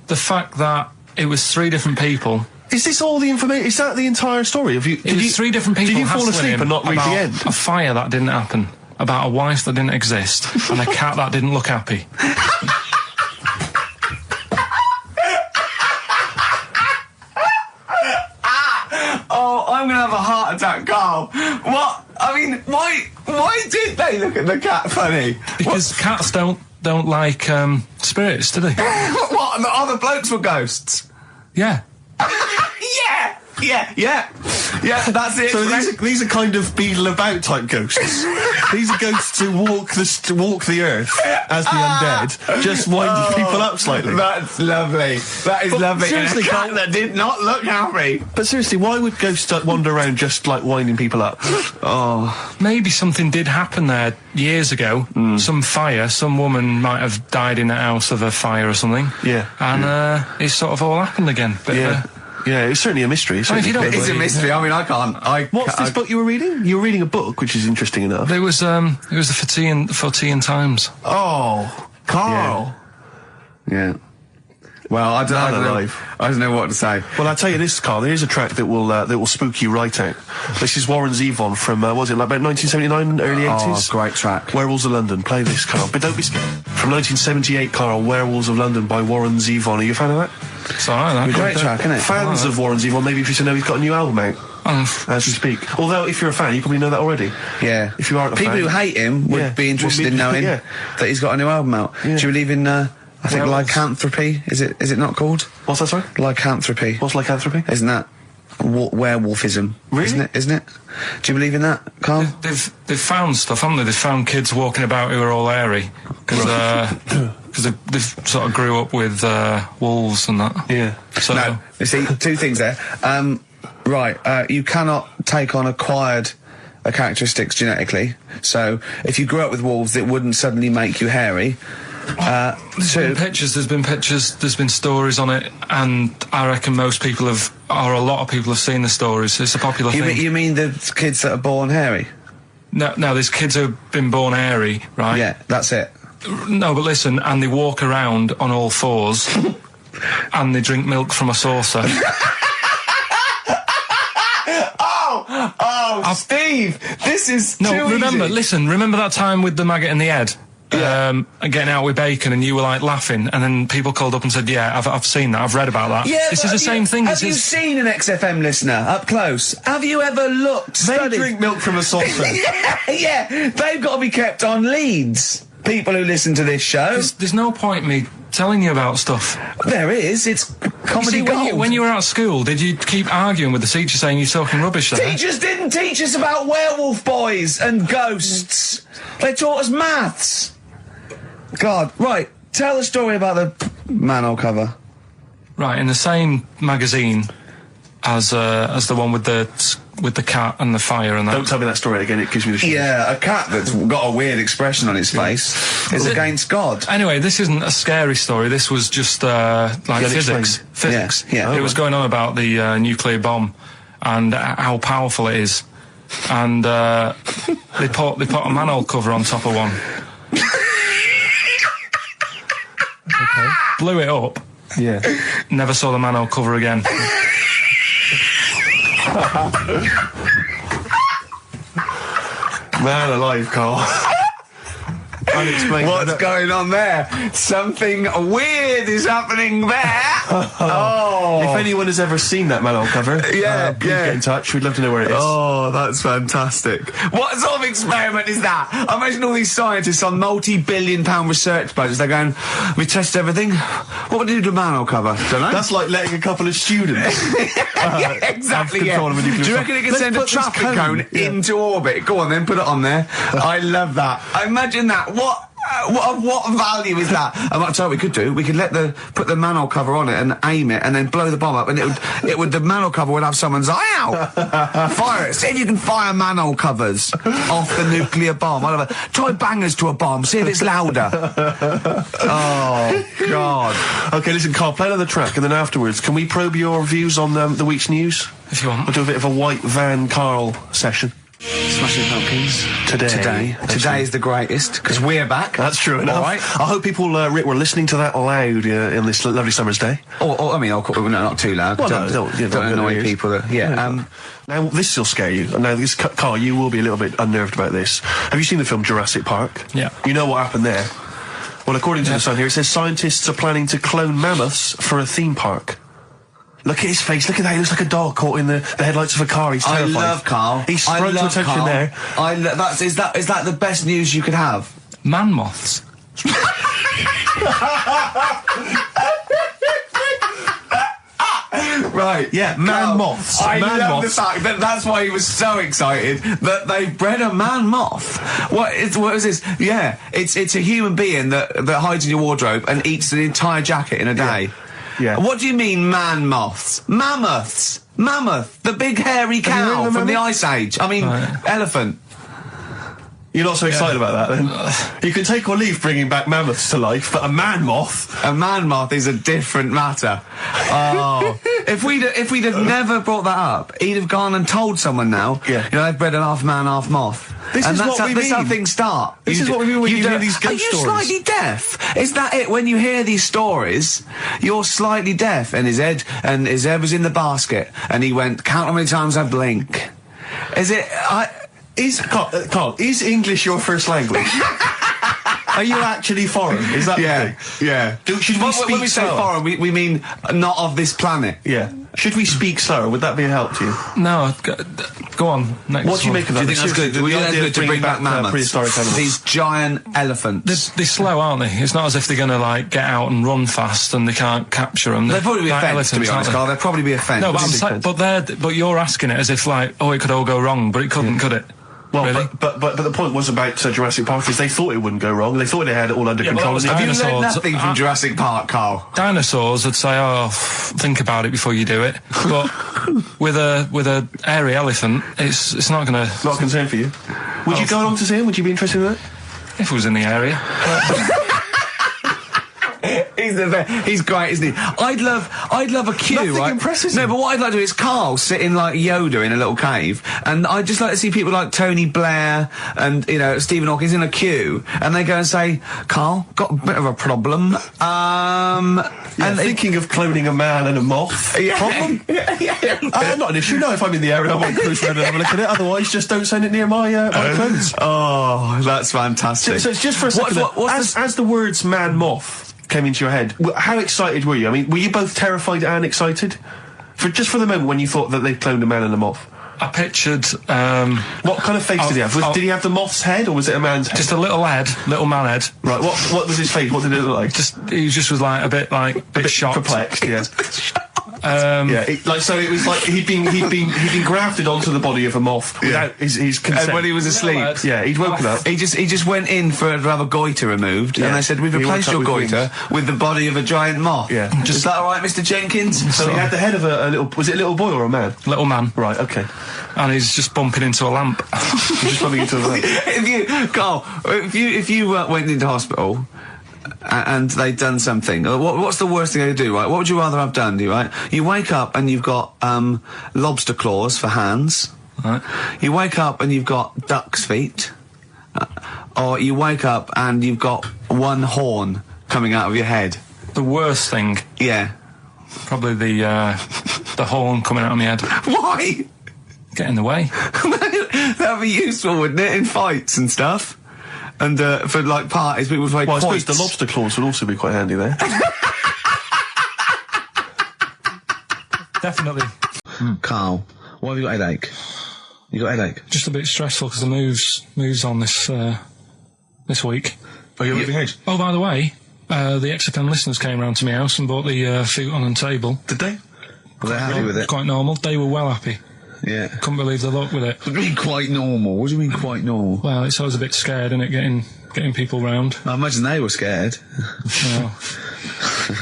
The fact that it was 3 different people. Is this all the information? Is that the entire story? It was 3 different people. Did you fall hassling asleep him and not read the about end? A fire that didn't happen, about a wife that didn't exist, and a cat that didn't look happy. Oh, I'm gonna have a heart attack, Karl. What? I mean, why did they look at the cat funny? Because cats don't like spirits, do they? What? And the other blokes were ghosts? Yeah. Yeah, that's it. So these are kind of beetle about type ghosts. These are ghosts who walk the earth as the undead, just winding people up slightly. That's lovely. That is lovely. Seriously, and a cat that did not look happy. But seriously, why would ghosts wander around just like winding people up? Oh, Maybe something did happen there years ago. Some fire, some woman might have died in a house of a fire or something. Yeah. And it sort of all happened again. Bit of a- Yeah, it's certainly a mystery. I mean, if you don't it's a mystery. I mean, I can't. What's this book you were reading? You were reading a book, which is interesting enough. It was the Fortean Times. Oh, Karl. Yeah. Well, I don't know what to say. Well, I'll tell you this, Karl. There is a track that will spook you right out. This is Warren Zevon from was it like about 1979, early 80s? Oh, great track. Werewolves of London. Play this, Karl. But don't be scared. From 1978, Karl, Werewolves of London by Warren Zevon. Are you a fan of that? It's alright, that. Great track, isn't it? Fans of Warren Zevon, maybe if you should know he's got a new album out as we speak. Although, if you're a fan, you probably know that already. Yeah. If you aren't a People fan, who hate him would be interested in knowing that he's got a new album out. Yeah. Do you believe in? I think Werewolves. lycanthropy. Is it not called? What's that, sorry? Lycanthropy. What's lycanthropy? Isn't that werewolfism? Really? Isn't it? Do you believe in that, Karl? They've found stuff, haven't they? They've found kids walking about who are all hairy because they sort of grew up with wolves and that. Yeah. So No. You see, 2 things there. You cannot take on acquired characteristics genetically. So if you grew up with wolves, it wouldn't suddenly make you hairy. There's been pictures, there's been stories on it, and I reckon a lot of people have seen the stories. It's a popular thing. You mean the kids that are born hairy? No, there's kids who've been born hairy, right? Yeah, that's it. No, but listen, and they walk around on all 4s, and they drink milk from a saucer. Steve, this is remember that time with the maggot in the head? And getting out with bacon, and you were like laughing, and then people called up and said, yeah, I've seen that, I've read about that. Yeah, this is the same thing. Have you seen an XFM listener up close? Have you ever looked? They drink milk from a saucer. Yeah, they've got to be kept on leads. People who listen to this show. There's no point me telling you about stuff. There is. It's comedy gold. When you were at school, did you keep arguing with the teacher saying you're talking rubbish there? Teachers didn't teach us about werewolf boys and ghosts. They taught us maths. God. Right. Tell the story about the manhole cover. Right, in the same magazine as the one with the cat and the fire and that. Don't tell me that story again, it gives me the shivers. Yeah, a cat that's got a weird expression on its face is against God. Anyway, this isn't a scary story. This was just like physics. Physics. Yeah. It was going on about the nuclear bomb and how powerful it is. And they put a manhole cover on top of one. Okay. Blew it up. Yeah. Never saw the manhole cover again. Man alive, Carl. Unexplained. What's going on there? Something weird is happening there. Oh. If anyone has ever seen that manhole cover, please get in touch. We'd love to know where it is. Oh, that's fantastic. What sort of experiment is that? I imagine all these scientists on multi-billion-pound research budgets, they're going, we test everything. What would we do to a manhole cover? Don't know. That's like letting a couple of students exactly, have control of a nuclear Do you bomb. reckon it can send a traffic cone into orbit? Go on then, put it on there. I love that. Imagine that. What value is that? I'll tell you what we could do. We could put the manhole cover on it and aim it and then blow the bomb up, and the manhole cover would have someone's eye out. Fire it. See if you can fire manhole covers off the nuclear bomb. Whatever. Try bangers to a bomb. See if it's louder. Oh God. Okay, listen, Carl, play another track, and then afterwards, can we probe your views on the week's news? If you want. We'll do a bit of a white van Carl session. Smashing Pumpkins. Today is the greatest, because we're back. That's true enough. All right. I hope people were listening to that loud in this lovely summer's day. I mean, no, not too loud. Well, don't don't annoy people. Now, this will scare you. Now, Carl, you will be a little bit unnerved about this. Have you seen the film Jurassic Park? Yeah. You know what happened there? Well, according to the Sun here, it says scientists are planning to clone mammoths for a theme park. Look at his face. Look at that. He looks like a dog caught in the headlights of a car. He's terrified. I love Karl. He's sprung to attention Karl. there. Is that the best news you could have? Man moths. Right. Yeah, man moths. I Man love moths. the fact that that's why he was so excited that they bred a man moth. What is this? Yeah, it's a human being that hides in your wardrobe and eats an entire jacket in a day. Yeah. What do you mean, man moths? Mammoths. Mammoth, the big hairy cow from the Ice Age. I mean, elephant. You're not so excited about that, then? You can take or leave bringing back mammoths to life, but a man moth... A man moth is a different matter. Oh. If we'd have never brought that up, he'd have gone and told someone now, Yeah. you know, they've bred an half man, half moth. This is what we This is how mean. things start. This is what we mean when you hear don't- these ghost Are you stories. slightly deaf? Is that it? When you hear these stories, you're slightly deaf, and his head was in the basket, and he went, count how many times I blink. Is it... Carl, is English your first language? Are you actually foreign? Is that the thing? Yeah. Should we speak when we say slower? foreign, we mean not of this planet. Yeah. Should we speak slower? Would that be a help to you? No, go on. Next What do you one. make of that? Do you think that's good? Do you think that's good to bring back mammoths? prehistoric animals? These giant elephants. They're slow, aren't they? It's not as if they're going to like get out and run fast and they can't capture them. They'd probably be a Like fence, to be elephants, honest, aren't Carl. They'd probably be a fence. they? No, but you're asking it as if like, oh, it could all go wrong, but it couldn't, could it? Well, Really? but the point was about Jurassic Park is they thought it wouldn't go wrong. They thought they had it all under Yeah, but control. that was and Have it you didn't. learned Dinosaurs. nothing from Jurassic Park, Carl? Dinosaurs would say, oh, think about it before you do it. But with a hairy elephant, it's not going to... Not a concern for you. Would you go along to see him? Would you be interested in that? If it was in the area. He's great, isn't he? I'd love a queue, Nothing right? impresses No, him. but what I'd like to do is Karl sitting like Yoda in a little cave, and I'd just like to see people like Tony Blair and, you know, Stephen Hawking in a queue, and they go and say, Karl, got a bit of a problem. And thinking of cloning a man and a moth. Problem? Not an issue. No, if I'm in the area, I won't cruise around and have a look at it. Otherwise, just don't send it near my clothes. Oh, that's fantastic. So it's just for a second. As the words man moth came into your head, how excited were you? I mean, were you both terrified and excited? For the moment when you thought that they'd cloned a man and a moth? I pictured, What kind of face did he have? Did he have the moth's head, or was it a man's head? just a little man head. Right, what was his face? What did it look like? He just was like a bit shocked. Perplexed, yeah. So it was like he'd been grafted onto the body of a moth without his consent. And when he was asleep, he'd woken up. he just went in to have a goiter removed, and they said, "We've replaced your goiter with the body of a giant moth." Yeah. Is that all right, Mr. Jenkins? So he had the head of a little. Was it a little boy or a man? Little man. Right. Okay. And he's just bumping into a lamp. He's just bumping into a lamp. If you went into hospital and they'd done something, what's the worst thing they could do, right? What would you rather have done, right? You wake up and you've got lobster claws for hands. Right. You wake up and you've got duck's feet. Or you wake up and you've got one horn coming out of your head. The worst thing, Yeah. probably the horn coming out of my head. Why? Get in the way. That'd be useful, wouldn't it, in fights and stuff? And for like parties, people would play Well, I quoits. suppose the lobster claws would also be quite handy there. Definitely. Carl, why have you got a headache? You got a headache? Just a bit stressful because the moves on this week. Oh, you're moving house? Oh, by the way, the Exepen listeners came round to my house and bought the futon and table. Did they? Were they happy with it? Quite normal. They were well happy. Yeah. Couldn't believe the luck with it. What do you mean quite normal? What do you mean quite normal? Well, it's always a bit scared, isn't it, getting people round. I imagine they were scared. Well,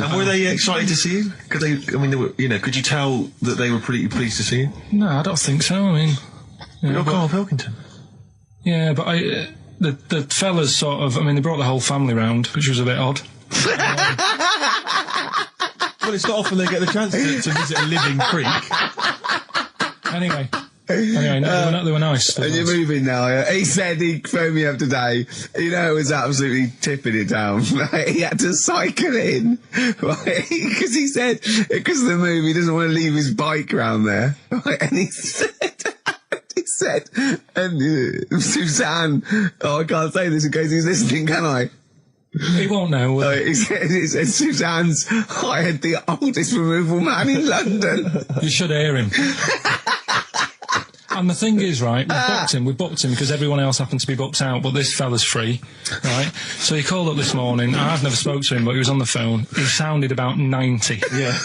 And were they excited to see you? Could they? I mean, they were, could you tell that they were pretty pleased to see you? no, I don't think so. I mean, You're Karl Pilkington. yeah, but the fellas sort of. I mean, they brought the whole family round, which was a bit odd. Well, it's not often they get the chance to visit a living creek. Anyway, no, they were nice. And you're moving now, yeah? He said he phoned me up today. It was absolutely tipping it down. Right? He had to cycle in. Right? Because he said, because of the move, he doesn't want to leave his bike round there. Right? And he said, and Suzanne, I can't say this in case he's listening, can I? He won't know. He said Suzanne's hired the oldest removal man in London. You should hear him. And the thing is, right, we booked him because everyone else happened to be booked out, but this fella's free, right? So he called up this morning. I've never spoke to him, but he was on the phone. He sounded about 90. Yeah.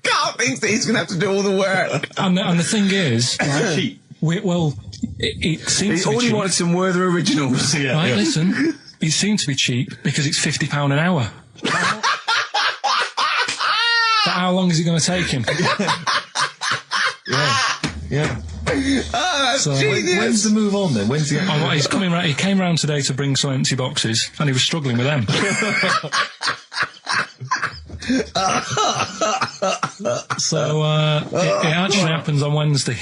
Carl thinks that he's going to have to do all the work. And the thing is, right, Cheap. it seems He to be only cheap. wanted some Werther originals. Yeah. Right, listen, it seems to be cheap because it's £50 an hour. But how long is it going to take him? Yeah. Oh, that's So, genius. When's the move on then? When's the? Oh, he's coming round. He came round today to bring some empty boxes, and he was struggling with them. So it actually happens on Wednesday.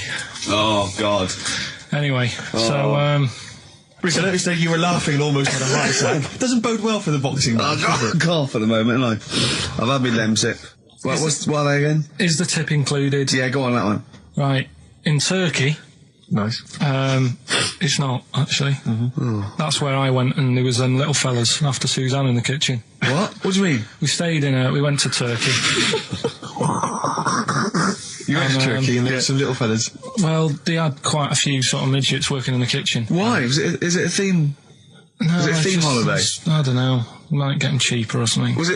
Oh, God. Anyway, so Rick, I noticed that you were laughing and almost had a heart attack. Doesn't bode well for the boxing match, does it? Cough at the moment, haven't I? I've had my Lemsip. What are they again? is the tip included? Yeah, go on, that one. Right, in Turkey. Nice. It's not actually. That's where I went, and there was little fellas after Suzanne in the kitchen. What? What do you mean? We went to Turkey. You went to Turkey and there were some little fellas. Well, they had quite a few sort of midgets working in the kitchen. Why? Is it a theme? No, Was it a it's theme just- holiday? I don't know. Might get them cheaper or something. Was it?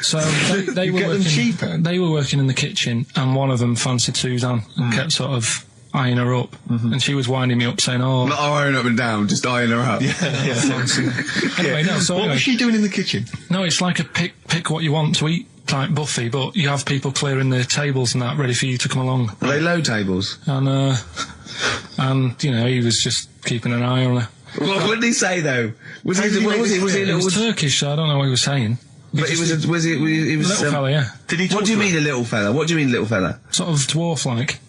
So they were get them working. cheaper? They were working in the kitchen, and one of them fancied Suzanne and kept sort of eyeing her up, and she was winding me up saying, "Oh, Not iron up and down, just eyeing her up. anyway, no." So What anyway, was she doing in the kitchen? no, it's like a pick what you want to eat type buffet, but you have people clearing the tables and that ready for you to come along, Are they low tables? and he was just keeping an eye on her. What did he say though? Was he? did What he was he? make Was he? it It was Was, Turkish, so I don't know what he was saying. but he was. Was it? He was. Little fella, yeah, Did he talk What do you to mean, a little fella? What do you mean, little fella? sort of dwarf-like.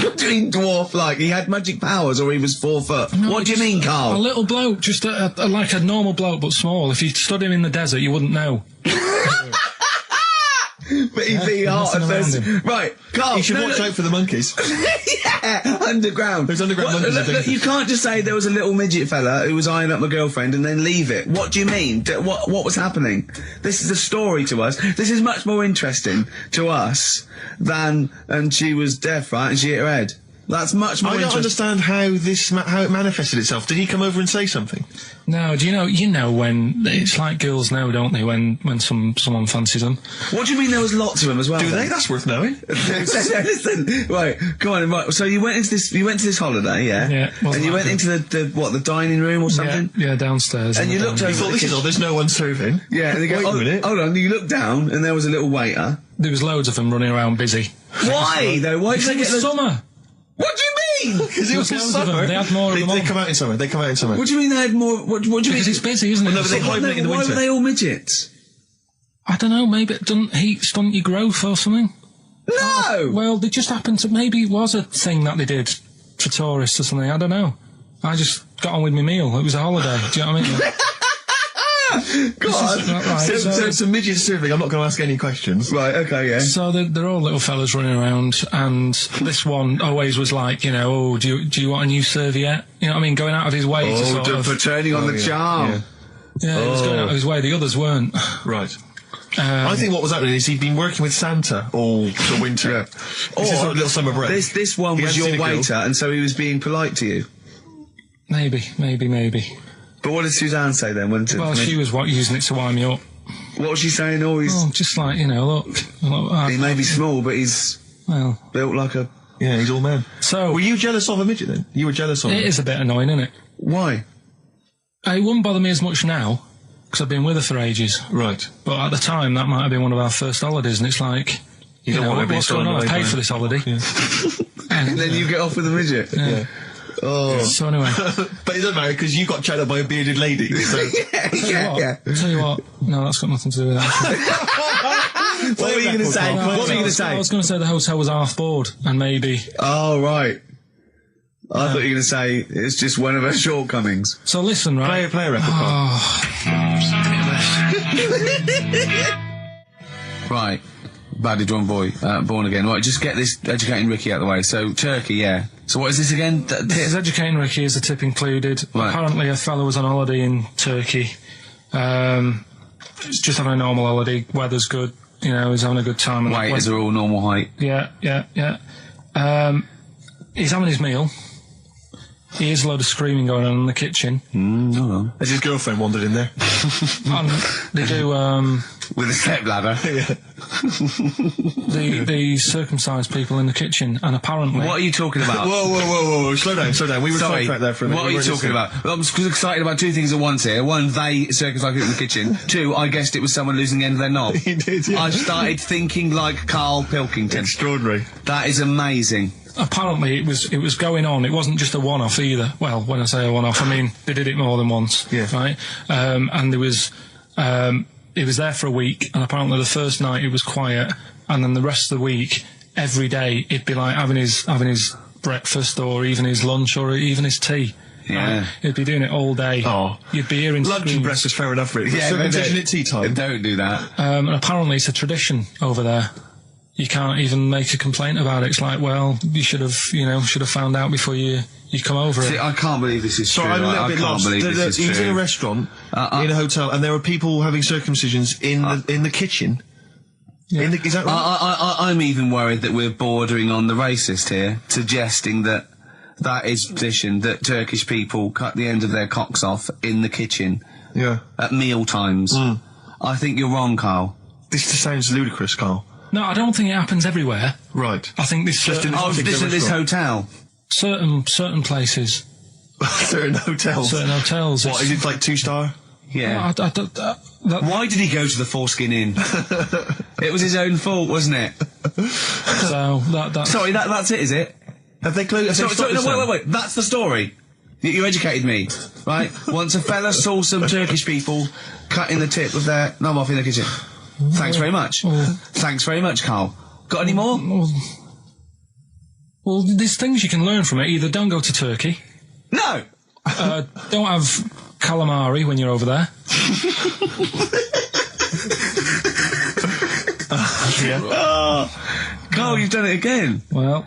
What do you mean, dwarf? Like he had magic powers, or he was 4 foot? No, What do you mean, A Carl? little bloke, just like a normal bloke, but small. If you stood him in the desert, you wouldn't know. But he'd be hot nothing at around first. him. Right, Carl. You should no, watch no. out for the monkeys. Yeah, underground. Those underground monkeys are Look, dangerous. you can't just say there was a little midget fella who was eyeing up my girlfriend and then leave it. What do you mean? What was happening? This is a story to us. This is much more interesting to us than, and she was deaf, right? And she hit her head. That's much more I don't interesting. understand how it manifested itself. Did he come over and say something? No, do you know when it's like girls know, don't they? When someone fancies them. What do you mean there was lots of them as well? Do then? they? That's worth knowing. Listen, right, go on. Right, so you went to this holiday, yeah? Yeah, wasn't And you like went into the dining room or something? Yeah, downstairs. And you looked over. You thought, this is odd, there's no one serving. Yeah, and they go, Wait a minute. hold on, you looked down and there was a little waiter. There was loads of them running around busy. Why though? Why did they get It's summer. What do you mean? Because it was There's loads of them. summer. They had more of them They on. come out in summer. They come out in summer. What do you mean they had more? What do you mean? Because it's busy, isn't it? no, but they So- hibernate in the Why winter. were they all midgets? I don't know, maybe it doesn't heat stunt your growth or something. No! Well, they just happened to, maybe it was a thing that they did for tourists or something, I don't know. I just got on with my meal. It was a holiday, do you know what I mean? God! Right, So it's a midget serving. I'm not going to ask any questions. Right, okay, yeah. So they're all little fellas running around, and this one always was like, you know, oh, do you want a new serviette? You know what I mean? Going out of his way to sort of... for turning on the charm. Yeah, he was going out of his way. The others weren't. Right. I think what was happening is he'd been working with Santa all the winter. Yeah. This is a little summer break. This one He was hadn't seen your a girl. waiter, and so he was being polite to you. Maybe. But what did Suzanne say then? Well, she was using it to wind me up. What was she saying? Oh, Just like, you know, look he may be small, but he's well, built like a... Yeah, he's all man. so Were you jealous of a midget then? You were jealous of him? it is a bit annoying, isn't it? Why? It wouldn't bother me as much now, because I've been with her for ages. Right. But at the time, that might have been one of our first holidays, and it's like, you don't know, want to be what's going on? stolen I've away paid by for this holiday. And then you get off with a midget. Yeah. Oh. So anyway, But it doesn't matter because you got chatted up by a bearded lady. So. yeah. tell you what, no, that's got nothing to do with that. What were you going to say? No, What were you going to I say? was going to say the hotel was half board, and maybe. Oh, right. I thought you were going to say it's just one of her shortcomings. So listen, right? Play a record. Right. Badly drawn boy, born again. Right, just get this educating Ricky out of the way. So, Turkey, yeah. So what is this again? It's educating Ricky, is the tip included. Right. Apparently a fellow was on holiday in Turkey. He's just having a normal holiday, weather's good, you know, he's having a good time. Waiters are all normal height. Yeah. He's having his meal. He hears a load of screaming going on in the kitchen. No. Has his girlfriend wandered in there? And they do, With a stepladder. the circumcised people in the kitchen, and apparently... What are you talking about? Whoa. Slow down. We were Sorry, sidetracked there for a minute. what are you talking about? I'm excited about two things at once here. One, they circumcised people in the kitchen. Two, I guessed it was someone losing the end of their knob. He did, yeah. I started thinking like Karl Pilkington. Extraordinary. That is amazing. Apparently it was going on. It wasn't just a one-off either. Well, when I say a one-off, I mean they did it more than once. Yeah. Right. And there was it was there for a week, and apparently the first night it was quiet, and then the rest of the week, every day it'd be like having his breakfast, or even his lunch, or even his tea. Yeah. Right? He'd be doing it all day. Oh. You'd be hearing Lunch and screams. breakfast, fair enough, really. Yeah, Circumcision but at tea time. Don't do that. And apparently it's a tradition over there. You can't even make a complaint about it. It's like, well, you should have found out before you come over See, it. I can't believe this is So true. I'm a little I bit can't lost. believe this is He was in a true. restaurant, in a hotel, and there were people having circumcisions in the kitchen. Yeah. Is that right? I'm even worried that we're bordering on the racist here, suggesting that is position that Turkish people cut the end of their cocks off in the kitchen Yeah. at meal times. I think you're wrong, Karl. This just sounds ludicrous, Karl. No, I don't think it happens everywhere. Right. I think this Just in Oh, particular this at this restaurant. hotel. certain places, Certain hotels. certain hotels. What, is it like 2-star? Yeah. That, Why did he go to the Foreskin Inn? It was his own fault, wasn't it? so that Sorry, that's it, is it? Have they closed? Sorry, no, wait. That's the story. You educated me, right? Once a fella saw some Turkish people cutting the tip of their knob off in the kitchen. Thanks very much. Thanks very much, Karl. Got any more? Well, there's things you can learn from it. Either don't go to Turkey, No! don't have calamari when you're over there. Karl, you've done it again. Well,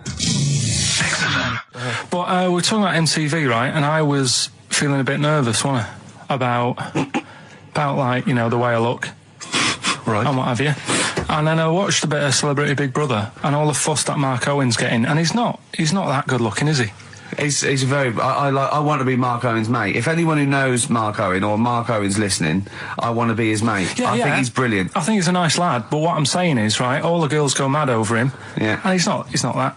but we're talking about MTV, right? And I was feeling a bit nervous, wasn't I? About like, you know, the way I look. Right. And what have you. And then I watched a bit of Celebrity Big Brother and all the fuss that Mark Owen's getting, and he's not that good looking, is he? He's very. I want to be Mark Owen's mate. If anyone who knows Mark Owen or Mark Owen's listening, I want to be his mate. Yeah, I think he's brilliant. I think he's a nice lad. But what I'm saying is, right, all the girls go mad over him. Yeah. And he's not that.